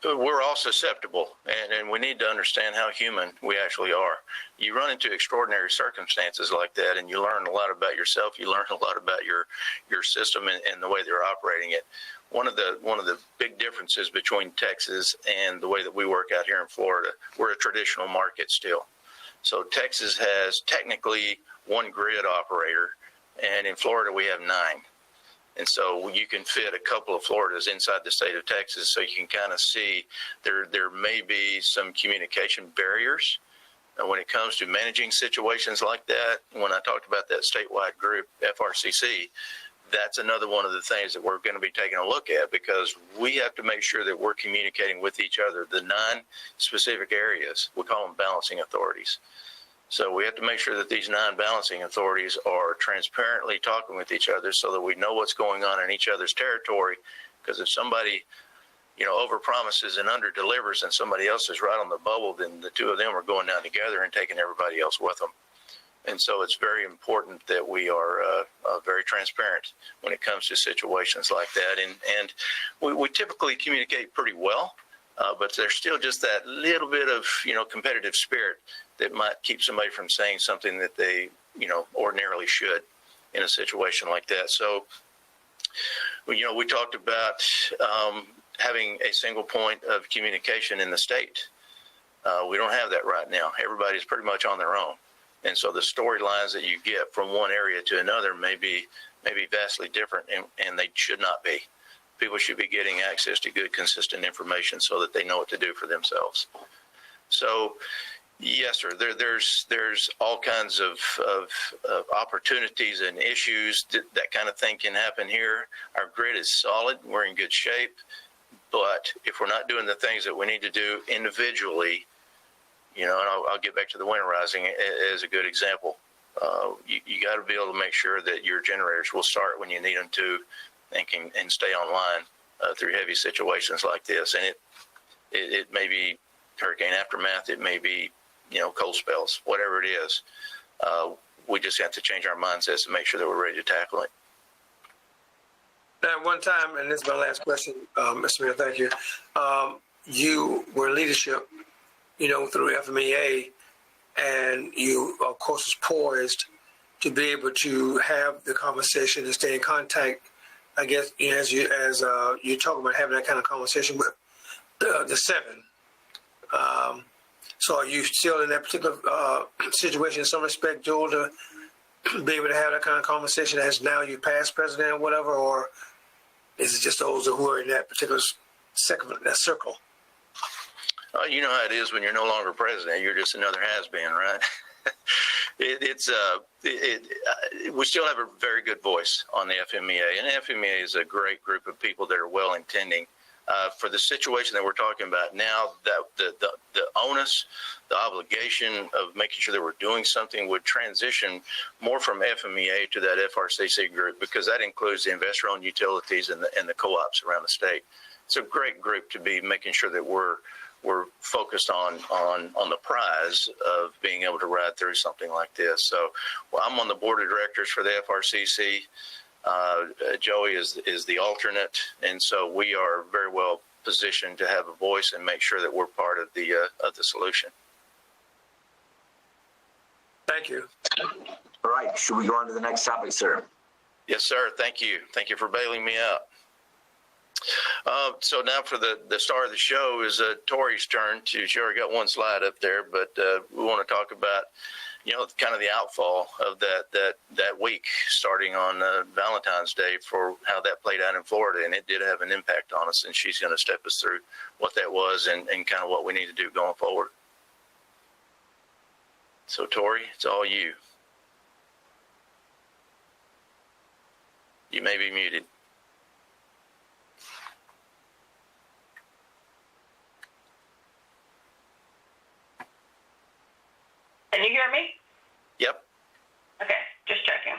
We're all susceptible, and we need to understand how human we actually are. You run into extraordinary circumstances like that, and you learn a lot about yourself. You learn a lot about your system and the way they're operating it. One of the big differences between Texas and the way that we work out here in Florida, we're a traditional market still. So Texas has technically one grid operator, and in Florida we have 9. And so you can fit a couple of Floridas inside the state of Texas, so you can kind of see there may be some communication barriers when it comes to managing situations like that. When I talked about that statewide group, FRCC, that's another one of the things that we're going to be taking a look at, because we have to make sure that we're communicating with each other. The 9 specific areas, we call them balancing authorities. So we have to make sure that these 9 balancing authorities are transparently talking with each other so that we know what's going on in each other's territory. Because if somebody, overpromises and underdelivers and somebody else is right on the bubble, then the 2 of them are going down together and taking everybody else with them. And so it's very important that we are very transparent when it comes to situations like that. And we typically communicate pretty well, but there's still just that little bit of, competitive spirit that might keep somebody from saying something that they, ordinarily should in a situation like that. So, we talked about having a single point of communication in the state. We don't have that right now. Everybody's pretty much on their own. And so the storylines that you get from one area to another may be vastly different, and they should not be. People should be getting access to good, consistent information so that they know what to do for themselves. So, yes, sir, there's all kinds of opportunities and issues. That kind of thing can happen here. Our grid is solid. We're in good shape. But if we're not doing the things that we need to do individually, and I'll get back to the winterizing as a good example. You got to be able to make sure that your generators will start when you need them to, and stay online through heavy situations like this. And it may be hurricane aftermath, it may be cold spells, whatever it is. We just have to change our mindsets to make sure that we're ready to tackle it. Now, one time, and this is my last question, Mr. Mayor, thank you. You were leadership, through FMEA, and you, of course, was poised to be able to have the conversation and stay in contact. I guess as you talk about having that kind of conversation with the 7. So are you still in that particular situation in some respect, Joel, to be able to have that kind of conversation as now you past president or whatever, or is it just those who are in that particular circle? You know how it is when you're no longer president. You're just another has-been, right? We still have a very good voice on the FMEA, and the FMEA is a great group of people that are well-intending. For the situation that we're talking about now, that the onus, the obligation of making sure that we're doing something would transition more from FMEA to that FRCC group, because that includes the investor-owned utilities and the co-ops around the state. It's a great group to be making sure that we're focused on the prize of being able to ride through something like this. So, I'm on the board of directors for the FRCC. Joey is the alternate, and so we are very well positioned to have a voice and make sure that we're part of the solution. Thank you. All right, should we go on to the next topic, sir? Yes, sir. Thank you. Thank you for bailing me out. So now for the star of the show is Tori's turn. She already got one slide up there, but we want to talk about, kind of the outfall of that week starting on Valentine's Day for how that played out in Florida. And it did have an impact on us. And she's going to step us through what that was and kind of what we need to do going forward. So, Tori, it's all you. You may be muted. Can you hear me? Yep. Okay, just checking.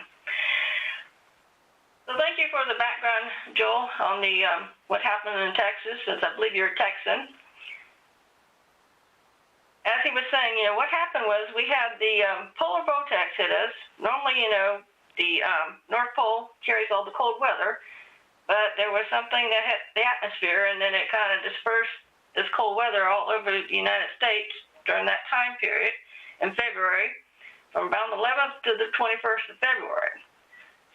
So thank you for the background, Joel, on the what happened in Texas, since I believe you're a Texan. As he was saying, what happened was we had the polar vortex hit us. Normally, the North Pole carries all the cold weather, but there was something that hit the atmosphere, and then it kind of dispersed this cold weather all over the United States during that time period in February, from about the 11th to the 21st of February.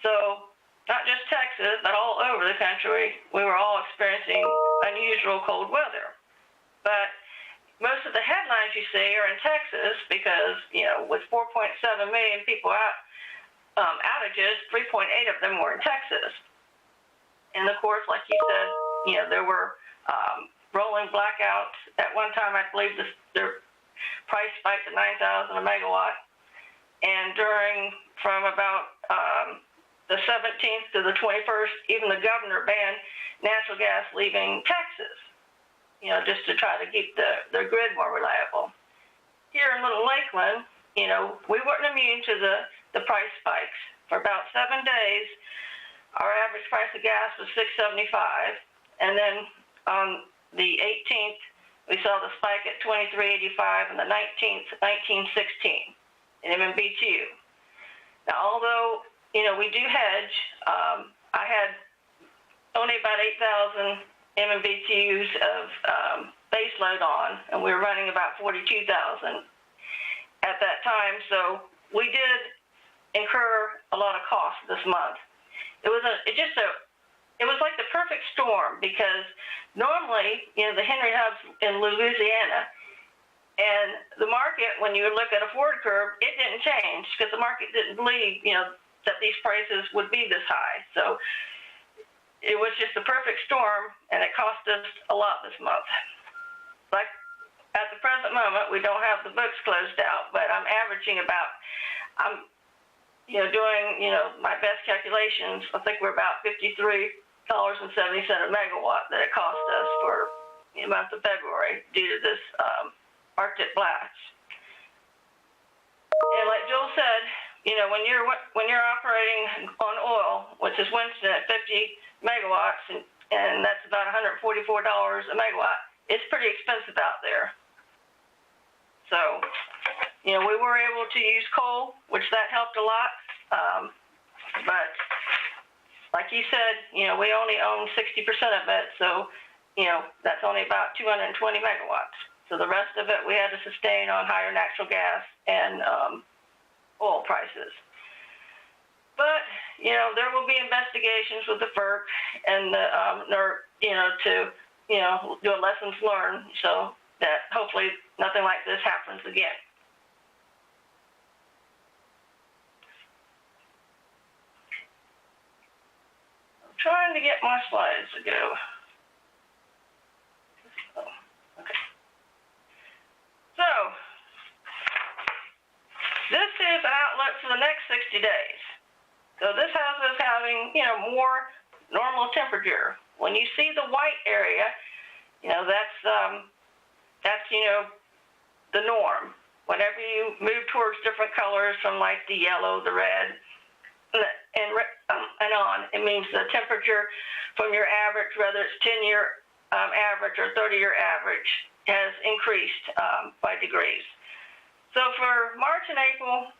So not just Texas, but all over the country, we were all experiencing unusual cold weather. But most of the headlines you see are in Texas because, with 4.7 million people out, outages, 3.8 of them were in Texas. And of course, like you said, there were rolling blackouts. At one time, I believe their price spiked to 9,000 a megawatt. And from about the 17th to the 21st, even the governor banned natural gas leaving Texas, just to try to keep their grid more reliable. Here in Little Lakeland, we weren't immune to the price spikes. For about 7 days, our average price of gas was $6.75, and then on the 18th, we saw the spike at $23.85, and the 19th, $19.16 in MMBTU. Now, although we do hedge, I had only about 8,000 MMBTUs of base load on, and we were running about 42,000 at that time. So we did incur a lot of costs this month. It was like the perfect storm, because normally, the Henry Hub's in Louisiana, and the market, when you look at a forward curve, it didn't change because the market didn't believe, that these prices would be this high. So it was just a perfect storm, and it cost us a lot this month. Like at the present moment, we don't have the books closed out, but I'm averaging doing, my best calculations, I think we're about $53.70 a megawatt that it cost us for the month of February due to this Arctic blast. And like Joel said, when you're operating on oil, which is Winston at 50 megawatts, and that's about $144 a megawatt, it's pretty expensive out there. So, we were able to use coal, which that helped a lot. But like you said, we only own 60% of it. So, that's only about 220 megawatts. So the rest of it we had to sustain on higher natural gas and oil prices. But, there will be investigations with the FERC and the NERC, to, do a lessons learned so that hopefully nothing like this happens again. I'm trying to get my slides to go. Okay. So, this is an outlook for the next 60 days. So this has us having, more normal temperature. When you see the white area, that's the norm. Whenever you move towards different colors from like the yellow, the red, and on, it means the temperature from your average, whether it's 10-year average or 30-year average, has increased by degrees. So for March and April,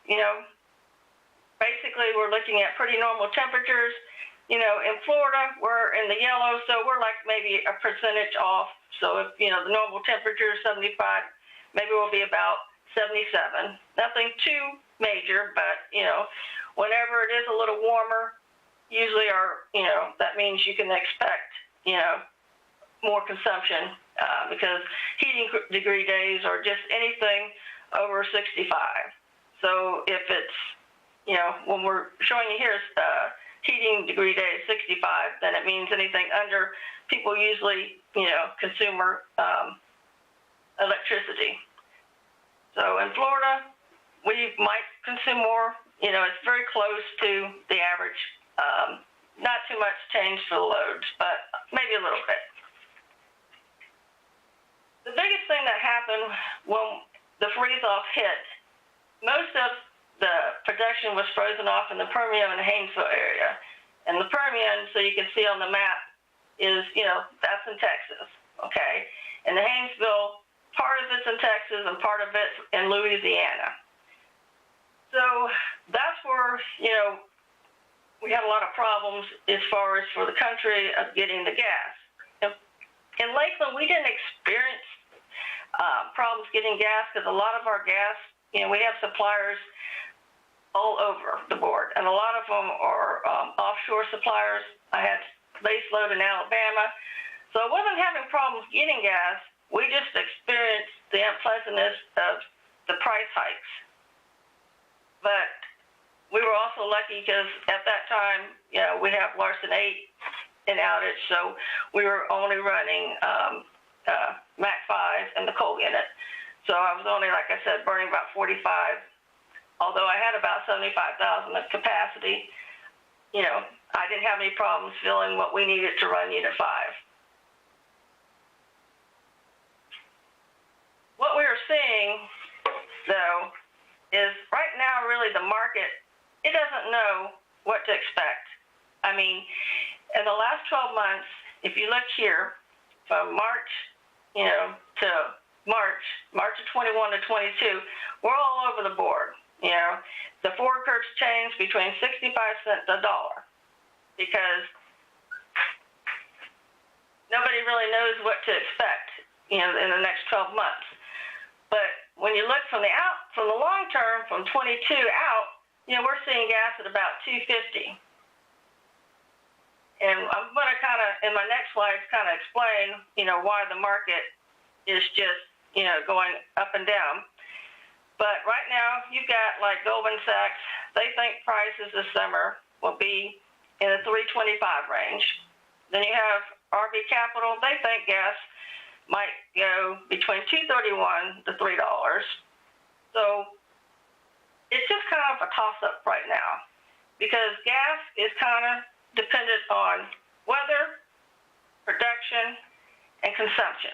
basically we're looking at pretty normal temperatures, in Florida, we're in the yellow, so we're like maybe a percentage off. So if, the normal temperature is 75, maybe we'll be about 77. Nothing too major, but, whenever it is a little warmer, usually that means you can expect, more consumption because heating degree days are just anything over 65. So if it's, when we're showing you here, heating degree day is 65, then it means anything under, people usually, consumer electricity. So in Florida, we might consume more. It's very close to the average. Not too much change for the loads, but maybe a little bit. The biggest thing that happened when the freeze-off hit, most of the production was frozen off in the Permian and the Haynesville area. And the Permian, so you can see on the map, is, that's in Texas, okay? And the Haynesville, part of it's in Texas and part of it's in Louisiana. So that's where, we had a lot of problems as far as for the country of getting the gas. In Lakeland, we didn't experience problems getting gas because a lot of our gas, we have suppliers all over the board, and a lot of them are offshore suppliers. I had base load in Alabama, so I wasn't having problems getting gas. We just experienced the unpleasantness of the price hikes. But we were also lucky because at that time, we have Larson 8 in outage, so we were only running Mac 5 and the coal unit. So I was only, like I said, burning about 45. Although I had about 75,000 of capacity, I didn't have any problems filling what we needed to run Unit 5. What we are seeing, though, is right now really the market, it doesn't know what to expect. I mean, in the last 12 months, if you look here, from March, to March of 21 to 22, we're all over the board. The forward curves change between 65 cents to $1 because nobody really knows what to expect, in the next 12 months. But when you look from the long term, from 22 out, we're seeing gas at about $2.50. And I'm going to kind of, in my next slide, kind of explain, why the market is just, going up and down. But right now, you've got like Goldman Sachs, they think prices this summer will be in the $3.25 range. Then you have RB Capital, they think gas might go between $2.31 to $3. So it's just kind of a toss-up right now because gas is kind of dependent on weather, production, and consumption.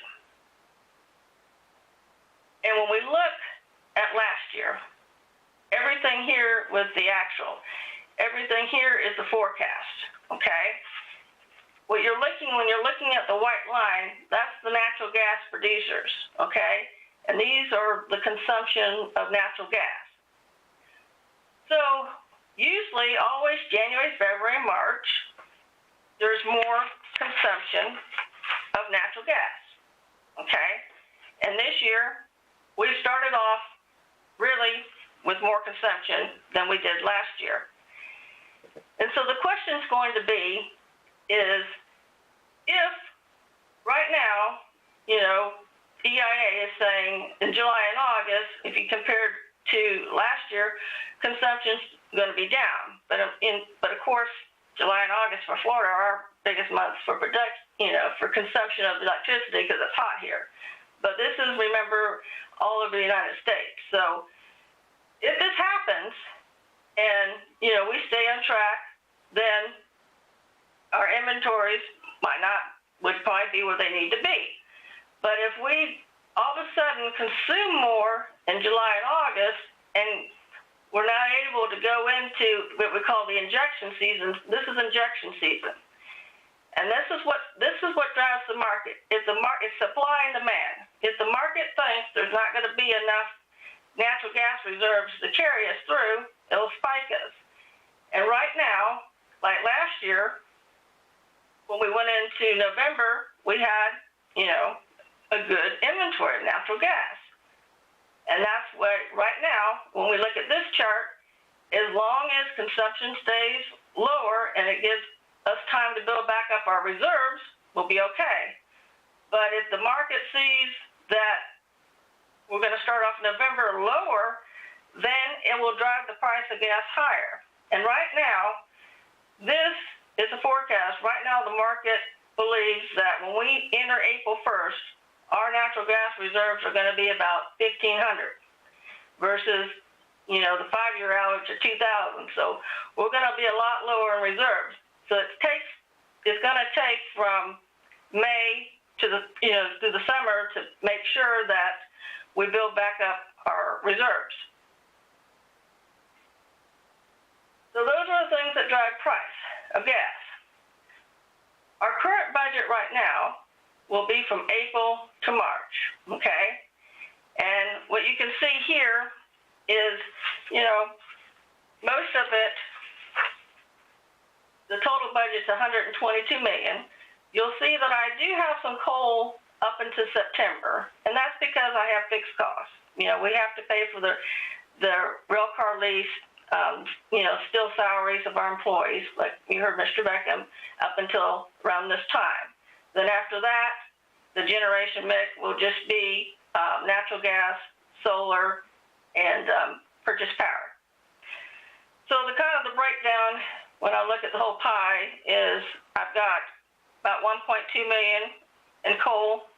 And when we look at last year, everything here was the actual. Everything here is the forecast, okay? When you're looking at the white line, that's the natural gas producers, okay? And these are the consumption of natural gas. So usually, always January, February, March, there's more consumption of natural gas, okay? And this year, we started off really with more consumption than we did last year. And so the question is going to be is if right now, EIA is saying in July and August, if you compare to last year, consumption's going to be down. But of course, July and August for Florida are our biggest months for for consumption of electricity because it's hot here. But this is, remember, all over the United States. So if this happens and, we stay on track, then our inventories would probably be where they need to be. But if we all of a sudden consume more in July and August and we're not able to go into what we call the injection season, this is injection season. And this is what drives the market. It's supply and demand. If the market thinks there's not going to be enough natural gas reserves to carry us through, it'll spike us. And right now, like last year, when we went into November, we had, a good inventory of natural gas. And that's what, right now, when we look at this chart, as long as consumption stays lower and it gives us time to build back up our reserves, we'll be okay. But if the market sees that we're going to start off November lower, then it will drive the price of gas higher. And right now, this is a forecast. Right now, the market believes that when we enter April 1st, our natural gas reserves are going to be about 1,500 versus, the 5-year average of 2,000. So we're going to be a lot lower in reserves. So it's going to take from May to through the summer to make sure that we build back up our reserves. So those are the things that drive price of gas. Our current budget right now will be from April to March, okay? And what you can see here is, most of it, the total budget's $122 million. You'll see that I do have some coal up into September, and that's because I have fixed costs. We have to pay for the rail car lease, still salaries of our employees, like you heard Mr. Beckham, up until around this time. Then after that, the generation mix will just be natural gas, solar, and purchase power. So the breakdown when I look at the whole pie is I've got about 1.2 million in coal,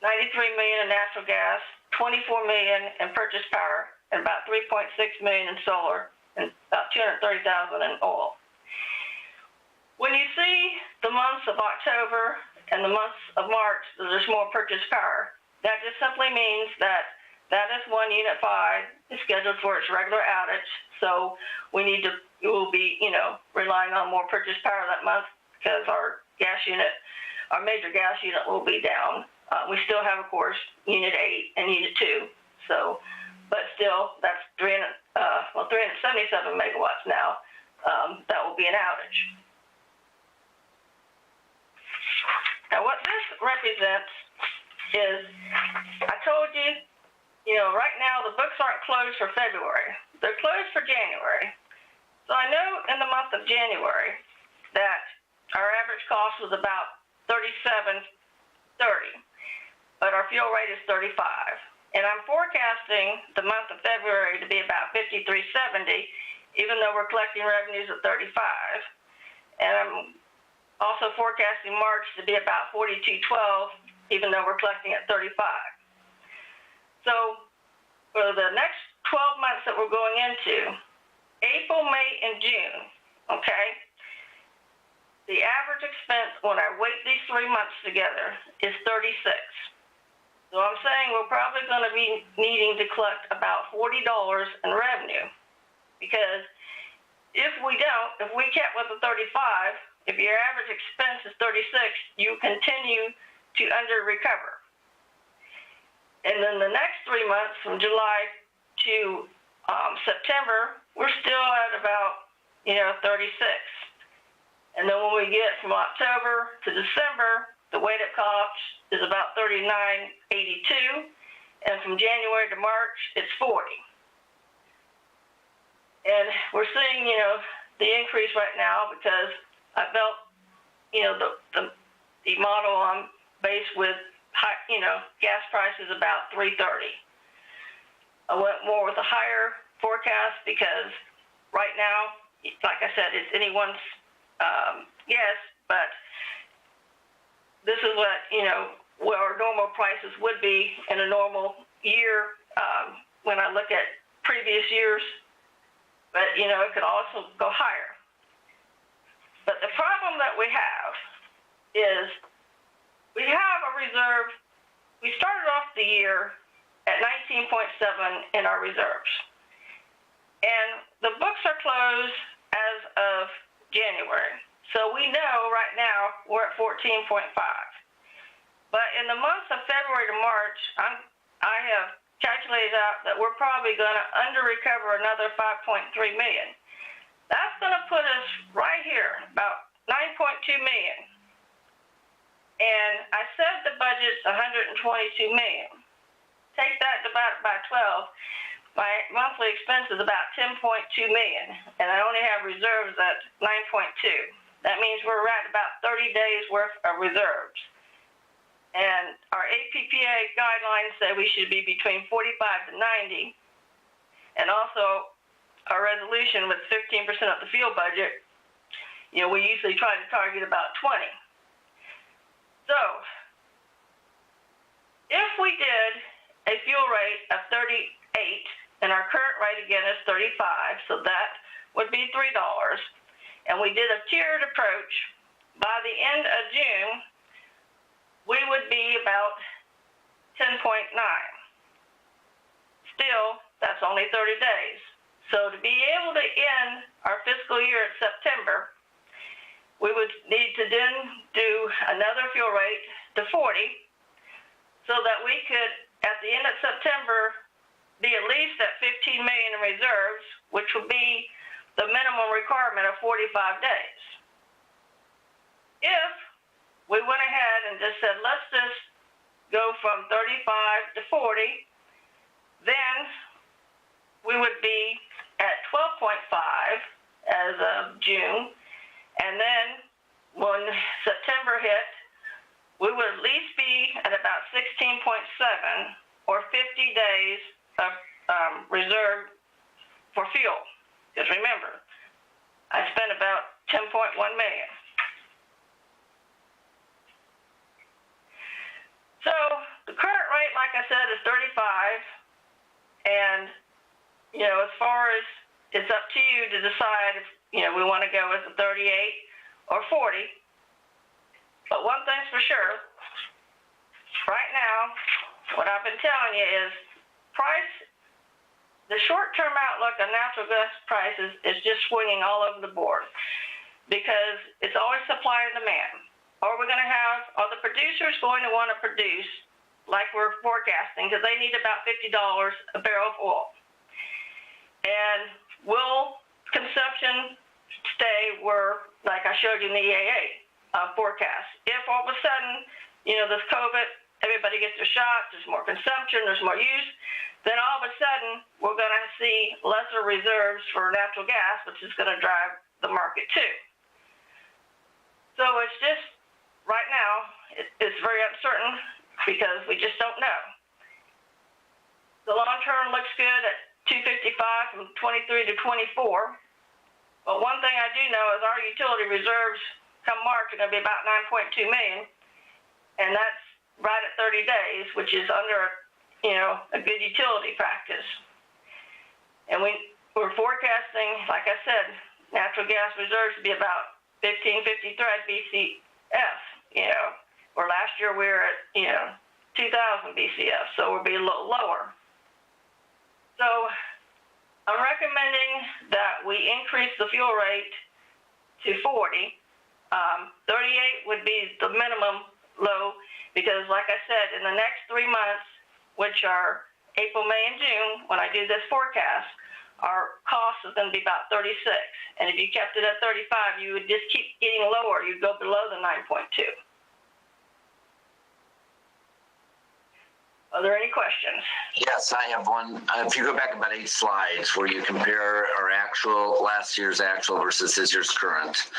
93 million in natural gas, 24 million in purchase power, and about 3.6 million in solar, and about 230,000 in oil. When you see the months of October and the months of March, there's more purchase power. That just simply means that is when Unit 5 is scheduled for its regular outage. So we will be, relying on more purchase power that month because our major gas unit will be down. We still have, of course, Unit 8 and Unit 2. So, but still, that's 377 megawatts now. That will be an outage. Now, what this represents is, I told you, right now the books aren't closed for February. They're closed for January. So I know in the month of January that our average cost was about $37.30, but our fuel rate is $35. And I'm forecasting the month of February to be about $53.70, even though we're collecting revenues at $35. And I'm also forecasting March to be about $42.12, even though we're collecting at $35. So for the next 12 months that we're going into, April, May, and June, okay, the average expense when I weight these 3 months together is $36. So I'm saying we're probably going to be needing to collect about $40 in revenue, because if we kept with the 35, if your average expense is 36, you continue to under recover. And then the next 3 months, from July to September, we're still at about 36. And then when we get from October to December, the weighted cost is about $39.82, and from January to March, it's $40. And we're seeing, the increase right now because I felt, the model I'm based with, gas prices about $3.30. I went more with a higher forecast because right now, like I said, it's anyone's guess, but this is what, where our normal prices would be in a normal year when I look at previous years, but, it could also go higher. But the problem that we have is we have a reserve. We started off the year at 19.7 in our reserves. And the books are closed as of January. So we know right now we're at 14.5. But in the months of February to March, I have calculated out that we're probably going to under recover another $5.3 million. That's going to put us $122 million. Take that, divide it by 12. My monthly expense is about $10.2 million, and I only have reserves at 9.2. That means we're right about 30 days worth of reserves. And our APPA guidelines say we should be between 45 to 90. And also our resolution with 15% of the fuel budget, we usually try to target about 20. So if we did a fuel rate of 38, and our current rate again is 35, so that would be $3. And we did a tiered approach, by the end of June, we would be about 10.9. Still, that's only 30 days. So to be able to end our fiscal year at September, we would need to then do another fuel rate to 40, so that we could, at the end of September, be at least at 15 million in reserves, which will be the minimum requirement of 45 days. If we went ahead and just said, let's just go from 35 to 40, then we would be at 12.5 as of June, and then when September hit, we would at least be at about 16.7 or 50 days of reserve for fuel. Because remember, I spent about 10.1 million. So the current rate, like I said, is 35. And, as far as it's up to you to decide if, we want to go with the 38 or 40. But one thing's for sure, right now, what I've been telling you is the short-term outlook on natural gas prices is just swinging all over the board because it's always supply and demand. Are the producers going to want to produce like we're forecasting because they need about $50 a barrel of oil? And will consumption stay where, like I showed you in the EAA forecast? If all of a sudden, this COVID, everybody gets their shots, there's more consumption, there's more use, then all of a sudden we're going to see lesser reserves for natural gas, which is going to drive the market too. So it's just, right now, it's very uncertain because we just don't know. The long term looks good at 255 from 23 to 24. But one thing I do know is our utility reserves come March are going to be about 9.2 million. And that's right at 30 days, which is under a good utility practice. And we're forecasting, like I said, natural gas reserves to be about 1553 BCF, where last year we were at, 2,000 BCF, so we'll be a little lower. So I'm recommending that we increase the fuel rate to 40. 38 would be the minimum low because, like I said, in the next 3 months, which are April, May, and June, when I do this forecast, our cost is going to be about 36. And if you kept it at 35, you would just keep getting lower. You'd go below the 9.2. Are there any questions? Yes, I have one. If you go back about 8 slides where you compare our last year's actual versus this year's current,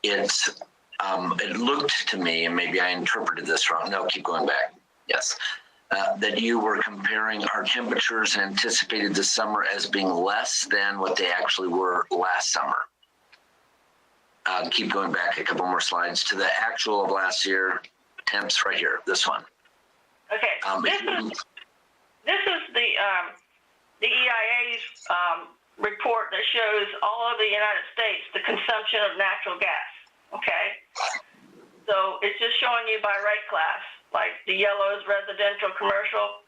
it looked to me, and maybe I interpreted this wrong. No, keep going back. Yes. That you were comparing our temperatures anticipated this summer as being less than what they actually were last summer. Keep going back a couple more slides to the actual of last year temps right here, this one. Okay, this is the EIA's report that shows all of the United States, the consumption of natural gas, okay? So it's just showing you by rate class, like the yellow is residential, commercial.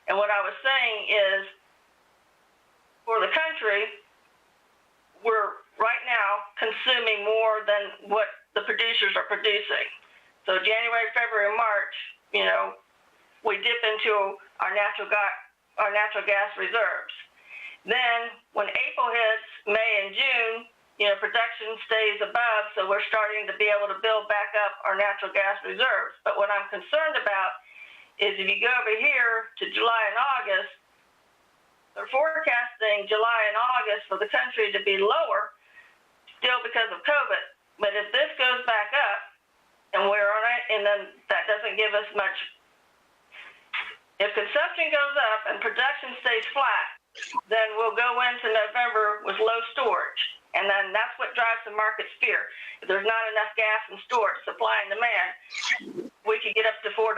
And what I was saying is, for the country, we're right now consuming more than what the producers are producing. So January, February, March, we dip into our natural gas reserves. Then when April hits, May and June, production stays above, so we're starting to be able to build back up our natural gas reserves. But what I'm concerned about is if you go over here to July and August, they're forecasting July and August for the country to be lower, still because of COVID. But if this goes back up, and we're on it, and then that doesn't give us much. If consumption goes up and production stays flat, then we'll go into November with low storage. And then that's what drives the market's fear. If there's not enough gas in storage, supply and demand, we could get up to $4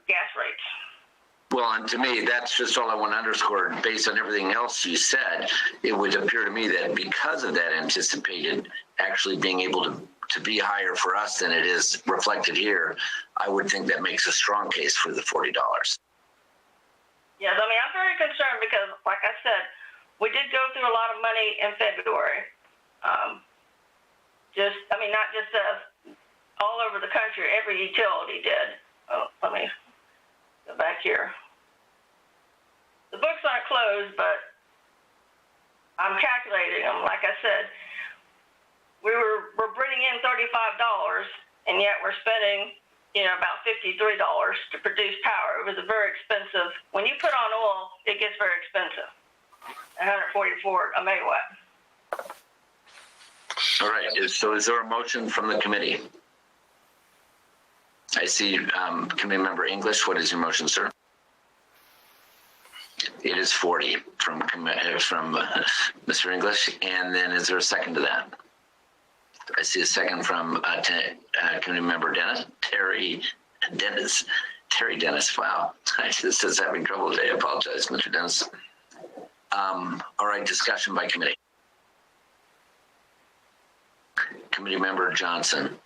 gas rates. Well, and to me, that's just all I want to underscore. Based on everything else you said, it would appear to me that because of that anticipated actually being able to be higher for us than it is reflected here, I would think that makes a strong case for the $40. Yes, I mean, I'm very concerned because, like I said, we did go through a lot of money in February. Not just us, all over the country, every utility did. Oh, let me go back here. The books aren't closed, but I'm calculating them. Like I said, we're bringing in $35, and yet we're spending, about $53 to produce power. It was a very expensive. When you put on oil, it gets very expensive. 144 a megawatt. All right. So is there a motion from the committee? I see Committee Member English. What is your motion, sir? It is 40 from Mr. English. And then is there a second to that? I see a second from Committee Member Dennis. Terry Dennis. Wow. I just was having trouble today. I apologize, Mr. Dennis. All right. Discussion by committee. Committee Member Johnson.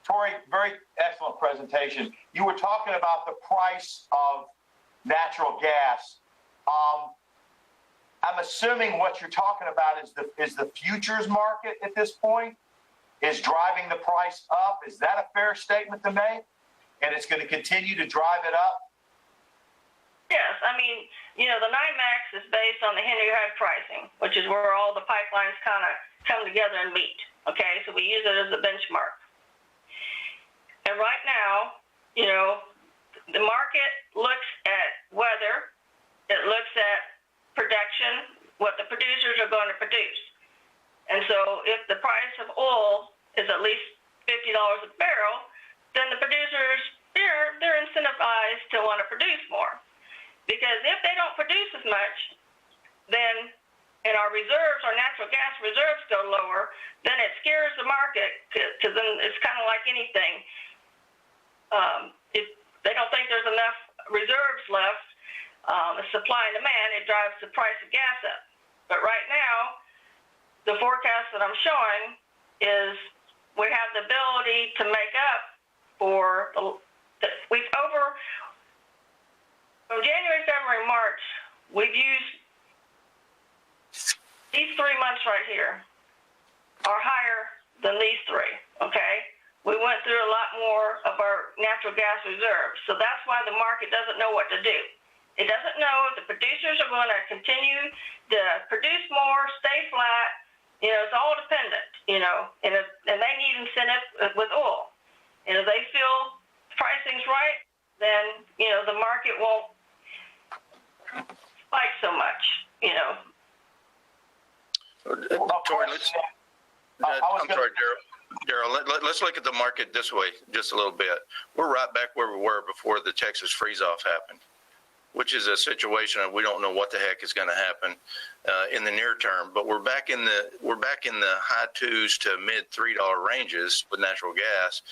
Tori, very excellent presentation. You were talking about the price of natural gas. I'm assuming what you're talking about is the futures market at this point is driving the price up. Is that a fair statement to make? And it's going to continue to drive it up? Yes, the NYMEX is based on the Henry Hub pricing, which is where all the pipelines kind of come together and meet. Okay, so we use it as a benchmark. And right now, the market looks at weather, it looks at production, what the producers are going to produce. And so if the price of oil is at least $50 a barrel, then the producers, they're incentivized to want to produce more. Because if they don't produce as much, then and our reserves, our natural gas reserves go lower, then it scares the market because then it's kind of like anything. If they don't think there's enough reserves left, supply and demand, it drives the price of gas up. But right now, the forecast that I'm showing is we have the ability to make up for from January, February, March, we've used these 3 months right here are higher than these three, okay? We went through a lot more of our natural gas reserves. So that's why the market doesn't know what to do. It doesn't know if the producers are going to continue to produce more, stay flat. It's all dependent, and they need incentive with oil. And if they feel pricing's right, then, the market won't spike so much, Tori, I'm sorry, Daryl. Let's look at the market this way just a little bit. We're right back where we were before the Texas freeze-off happened, which is a situation of we don't know what the heck is going to happen in the near term. But we're back in the high $2s to mid $3 ranges with natural gas.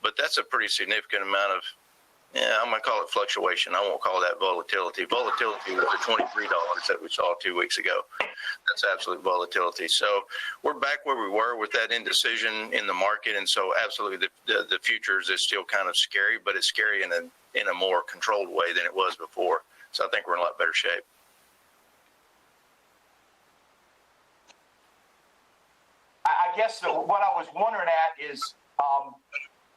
But that's a pretty significant amount of. I'm going to call it fluctuation. I won't call that volatility. Volatility was the $23 that we saw 2 weeks ago. That's absolute volatility. So we're back where we were with that indecision in the market. And so absolutely the futures is still kind of scary, but it's scary in a more controlled way than it was before. So I think we're in a lot better shape. I guess what I was wondering at is,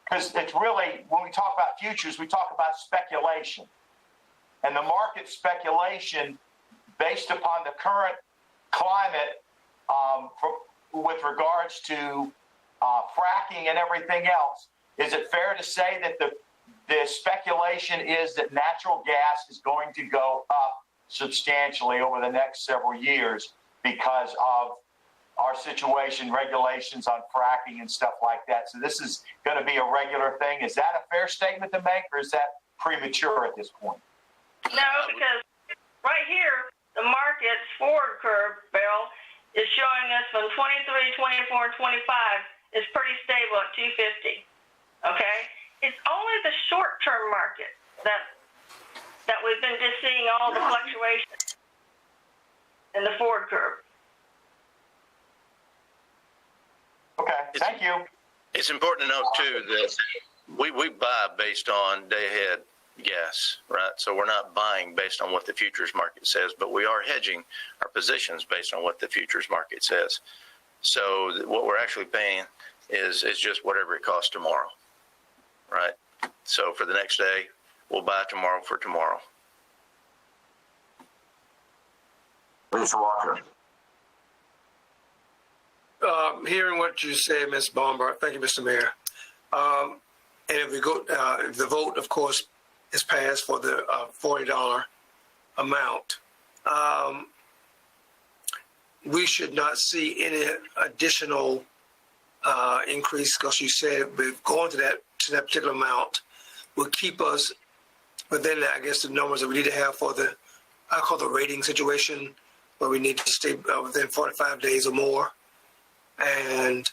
because it's really, when we talk about futures, we talk about speculation. And the market speculation based upon the current climate with regards to fracking and everything else, is it fair to say that the speculation is that natural gas is going to go up substantially over the next several years because of our situation, regulations on fracking and stuff like that? So this is going to be a regular thing. Is that a fair statement to make, or is that premature at this point? No, because right here, the market's forward curve, Bill, is showing us from 23, 24, and 25 is pretty stable at 250. Okay? It's only the short-term market that we've been just seeing all the fluctuations in the forward curve. Okay, thank you. It's important to note too that we buy based on day-ahead gas, right? So we're not buying based on what the futures market says, but we are hedging our positions based on what the futures market says. So what we're actually paying is just whatever it costs tomorrow, right? So for the next day, we'll buy tomorrow for tomorrow. Mr. Walker. Hearing what you say, Ms. Bombard, thank you, Mr. Mayor. And if we go, if the vote, of course, is passed for the $40 amount, we should not see any additional increase, because you said going to that particular amount will keep us within, I guess, the numbers that we need to have for the, I call the rating situation, where we need to stay within 45 days or more. And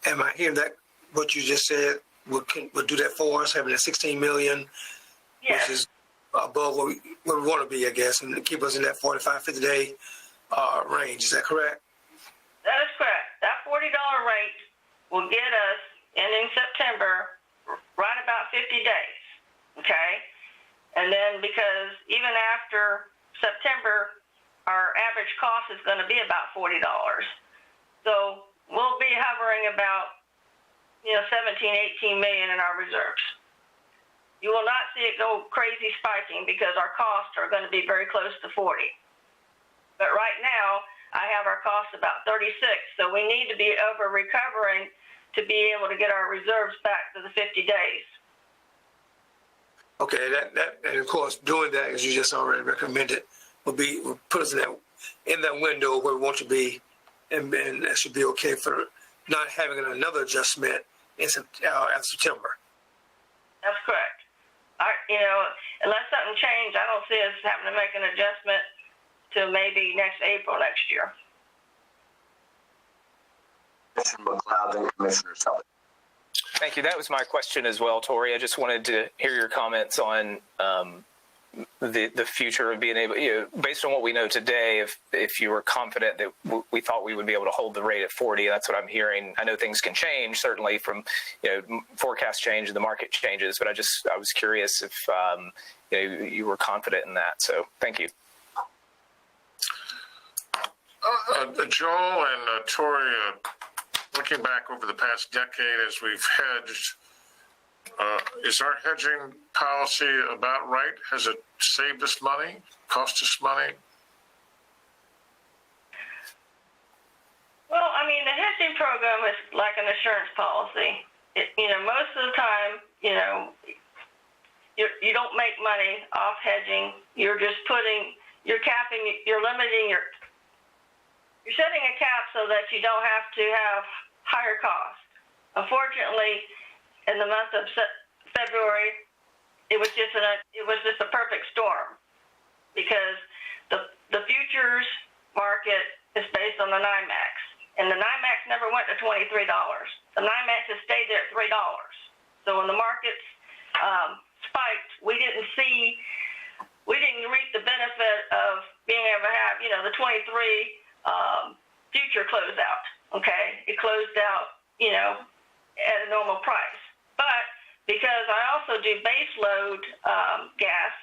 am I hearing that what you just said would do that for us, having a $16 million, Yes. which is above where we want to be, I guess, and keep us in that 45, 50 day range? Is that correct? That is correct. That $40 rate will get us, ending September, right about 50 days, okay? And then because even after September, our average cost is going to be about $40. So we'll be hovering about, 17, 18 million in our reserves. You will not see it go crazy spiking because our costs are going to be very close to 40. But right now, I have our costs about 36. So we need to be over recovering to be able to get our reserves back to the 50 days. Okay, that and of course doing that, as you just already recommended, will put us in that window where we want to be, and that should be okay for not having another adjustment in September. That's correct. Unless something changed, I don't see us having to make an adjustment to maybe next April next year. Commissioner McLeod and Commissioner Sullivan. Thank you. That was my question as well, Tori. I just wanted to hear your comments on the future of being able, based on what we know today, if you were confident that we thought we would be able to hold the rate at 40, that's what I'm hearing. I know things can change, certainly from, forecast change and the market changes, but I was curious if, you were confident in that. So thank you. Joel and Tori, looking back over the past decade as we've hedged, is our hedging policy about right? Has it saved us money, cost us money? Well, the hedging program is like an insurance policy. Most of the time, you don't make money off hedging. You're setting a cap so that you don't have to have higher costs. Unfortunately, in the month of February, it was just a perfect storm, because the futures market is based on the NYMEX, and the NYMEX never went to $23. The NYMEX has stayed there at $3. So when the markets spiked, we didn't reap the benefit of being able to have the 23 future closeout. Okay, it closed out at a normal price. But because I also do base load gas,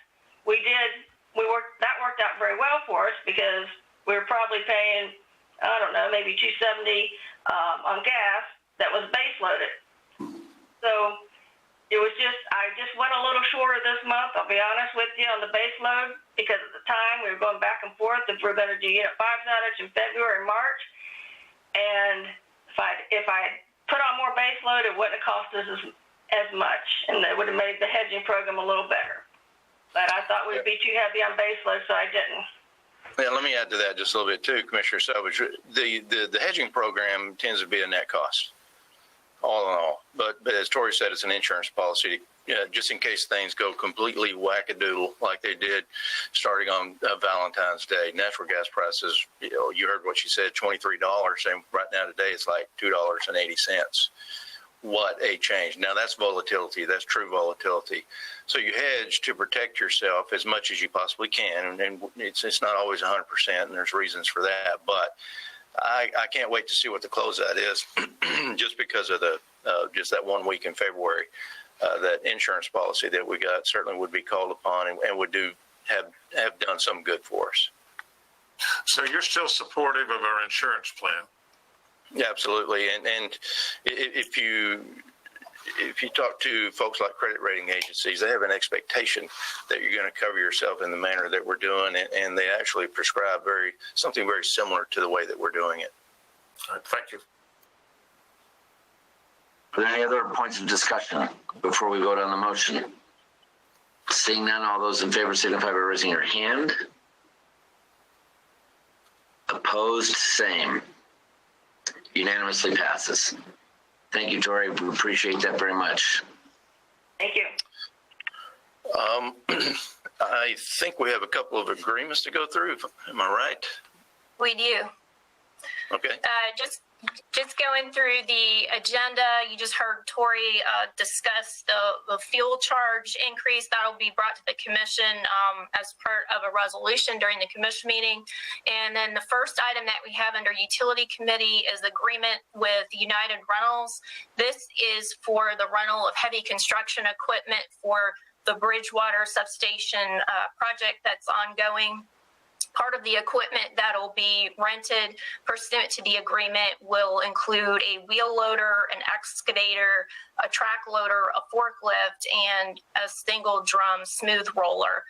that worked out very well for us, because we were probably paying, I don't know, maybe $2.70 on gas that was base loaded. So I just went a little shorter this month. I'll be honest with you on the base load because at the time we were going back and forth if we're going to do Unit 5's outage in February and March. And if I put on more base load, it wouldn't have cost us as much, and it would have made the hedging program a little better. But I thought we'd be too heavy on base load, so I didn't. Yeah, let me add to that just a little bit too, Commissioner Savage. The hedging program tends to be a net cost, all in all. But as Tori said, it's an insurance policy, just in case things go completely wackadoodle like they did starting on Valentine's Day. Natural gas prices, you heard what she said, $23, and right now today it's like $2.80. What a change. Now that's volatility. That's true volatility. So you hedge to protect yourself as much as you possibly can. And it's not always 100%, and there's reasons for that. But I can't wait to see what the closeout is just because of just that 1 week in February. That insurance policy that we got certainly would be called upon and would have done some good for us. So you're still supportive of our insurance plan? Yeah, absolutely. And if you talk to folks like credit rating agencies, they have an expectation that you're going to cover yourself in the manner that we're doing, and they actually prescribe something very similar to the way that we're doing it. All right, thank you. Are there any other points of discussion before we vote on the motion? Seeing none, all those in favor signify by raising your hand. Opposed, same. Unanimously passes. Thank you, Tori. We appreciate that very much. Thank you. I think we have a couple of agreements to go through. Am I right? We do. Okay. Just going through the agenda, you just heard Tori discuss the fuel charge increase that will be brought to the commission as part of a resolution during the commission meeting. And then the first item that we have under utility committee is agreement with United Rentals. This is for the rental of heavy construction equipment for the Bridgewater substation project that's ongoing. Part of the equipment that will be rented pursuant to the agreement will include a wheel loader, an excavator, a track loader, a forklift, and a single drum smooth roller.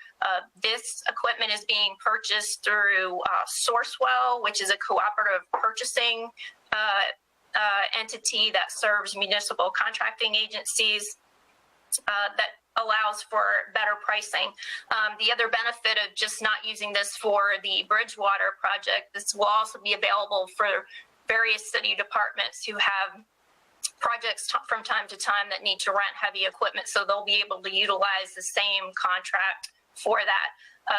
This equipment is being purchased through Sourcewell, which is a cooperative purchasing entity that serves municipal contracting agencies that allows for better pricing. The other benefit of just not using this for the Bridgewater project, this will also be available for various city departments who have projects from time to time that need to rent heavy equipment, so they'll be able to utilize the same contract for that.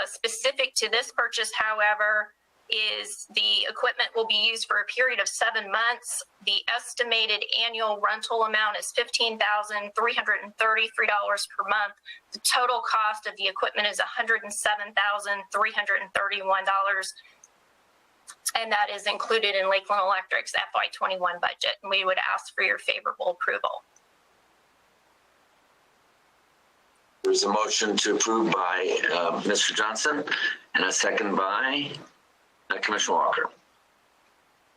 Specific to this purchase, however, is the equipment will be used for a period of 7 months. The estimated annual rental amount is $15,333 per month. The total cost of the equipment is $107,331, and that is included in Lakeland Electric's FY21 budget. And we would ask for your favorable approval. There's a motion to approve by Mr. Johnson and a second by Commissioner Walker.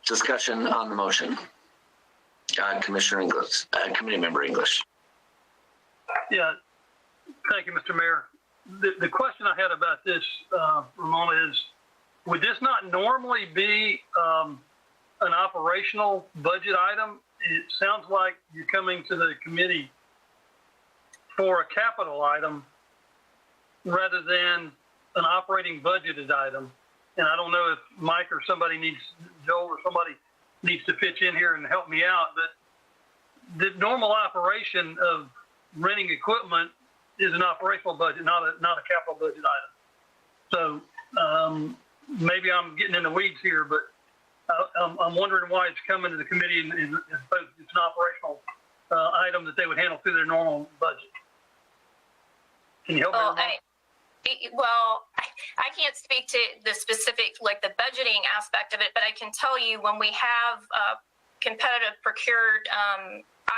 Discussion on the motion. Commissioner English, Committee Member English. Yeah, thank you, Mr. Mayor. The question I had about this, Ramona, is would this not normally be an operational budget item? It sounds like you're coming to the committee for a capital item rather than an operating budgeted item. And I don't know if Mike or Joel or somebody needs to pitch in here and help me out, but the normal operation of renting equipment is an operational budget, not a capital budget item. So maybe I'm getting in the weeds here, but I'm wondering why it's coming to the committee and it's an operational item that they would handle through their normal budget. Can you help me? Well, I can't speak to the specific, like the budgeting aspect of it, but I can tell you when we have competitive procured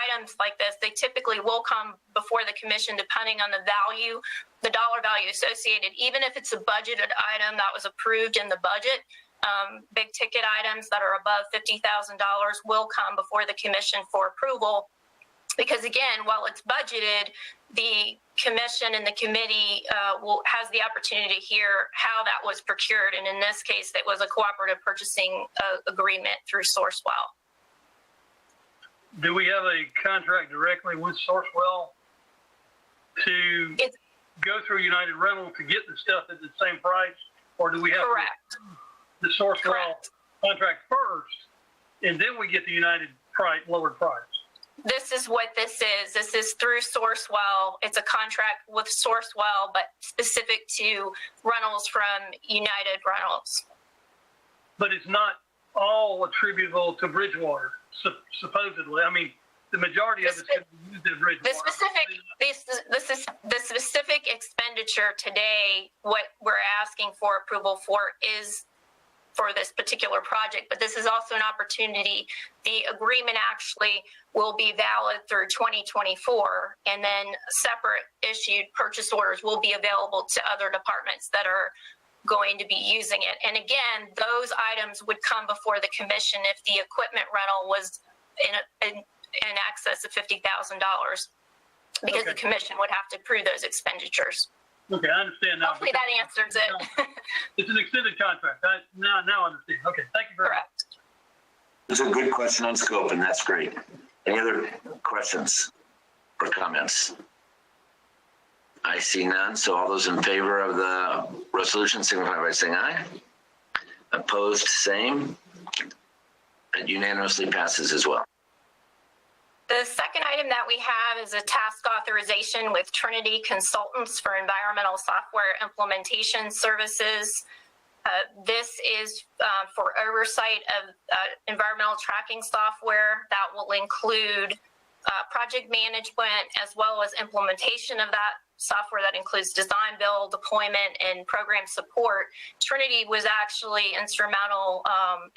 items like this, they typically will come before the commission depending on the value, the dollar value associated. Even if it's a budgeted item that was approved in the budget, big ticket items that are above $50,000 will come before the commission for approval. Because again, while it's budgeted, the commission and the committee has the opportunity to hear how that was procured. And in this case, it was a cooperative purchasing agreement through Sourcewell. Do we have a contract directly with Sourcewell to go through United Rental to get the stuff at the same price? Or do we have the Sourcewell contract first, and then we get the United price, lowered price? This is what this is. This is through Sourcewell. It's a contract with Sourcewell, but specific to rentals from United Rentals. But it's not all attributable to Bridgewater, supposedly. I mean, the majority of it's going to be used in Bridgewater. The specific expenditure today, what we're asking for approval for is for this particular project, but this is also an opportunity. The agreement actually will be valid through 2024, and then separate issued purchase orders will be available to other departments that are going to be using it. And again, those items would come before the commission if the equipment rental was in excess of $50,000, because the commission would have to approve those expenditures. Okay, I understand now. Hopefully that answers it. It's an extended contract. Now I understand. Okay, thank you very much. It's a good question on scope, and that's great. Any other questions or comments? I see none. So all those in favor of the resolution signify by saying aye. Opposed, same. It unanimously passes as well. The second item that we have is a task authorization with Trinity Consultants for environmental software implementation services. This is for oversight of environmental tracking software that will include project management as well as implementation of that software. That includes design, build, deployment, and program support. Trinity was actually instrumental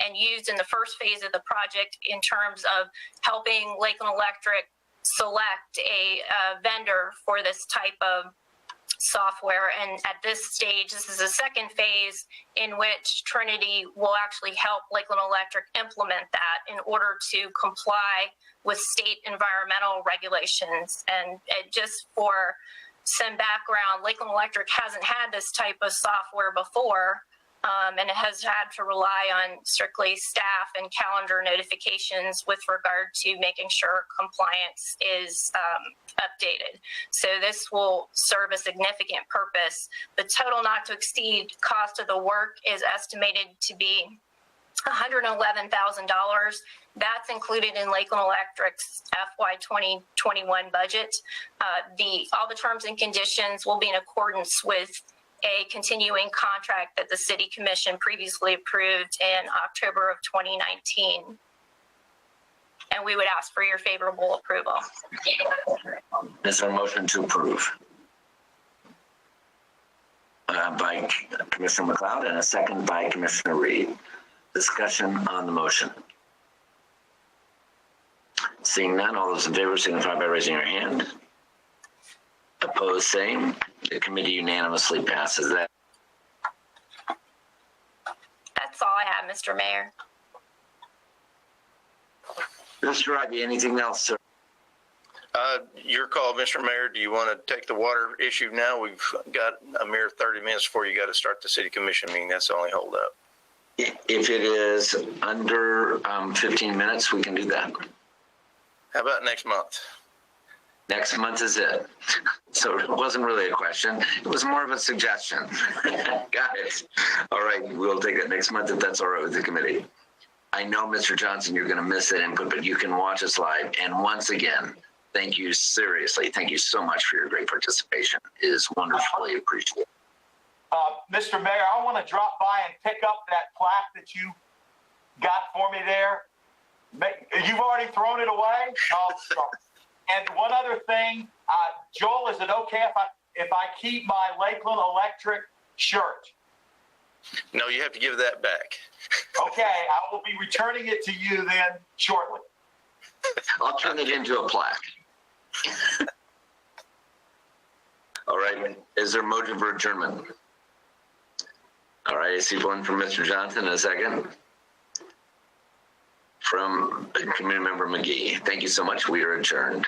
and used in the first phase of the project in terms of helping Lakeland Electric select a vendor for this type of software. And at this stage, this is a second phase in which Trinity will actually help Lakeland Electric implement that in order to comply with state environmental regulations. And just for some background, Lakeland Electric hasn't had this type of software before, and it has had to rely on strictly staff and calendar notifications with regard to making sure compliance is updated. So this will serve a significant purpose. The total not to exceed cost of the work is estimated to be $111,000. That's included in Lakeland Electric's FY 2021 budget. All the terms and conditions will be in accordance with a continuing contract that the City Commission previously approved in October of 2019. And we would ask for your favorable approval. Is there a motion to approve? By Commissioner McLeod and a second by Commissioner Reed. Discussion on the motion. Seeing none, all those in favor signify by raising your hand. Opposed, same. The committee unanimously passes that. That's all I have, Mr. Mayor. Mr. Ivey, anything else, sir? Your call, Mr. Mayor. Do you want to take the water issue now? We've got a mere 30 minutes before you got to start the City Commission meeting. That's the only holdup. If it is under 15 minutes, we can do that. How about next month? Next month is it. So it wasn't really a question. It was more of a suggestion. Got it. All right, we'll take it next month if that's all right with the committee. I know, Mr. Johnson, you're going to miss that input, but you can watch us live. And once again, thank you seriously. Thank you so much for your great participation. It is wonderfully appreciated. Mr. Mayor, I want to drop by and pick up that plaque that you got for me there. You've already thrown it away? Oh, sorry. And one other thing, Joel, is it okay if I keep my Lakeland Electric shirt? No, you have to give that back. Okay, I will be returning it to you then shortly. I'll turn it into a plaque. All right, is there a motion for adjournment? All right, I see one from Mr. Johnson in a second. from Committee Member McGee. Thank you so much. We are adjourned.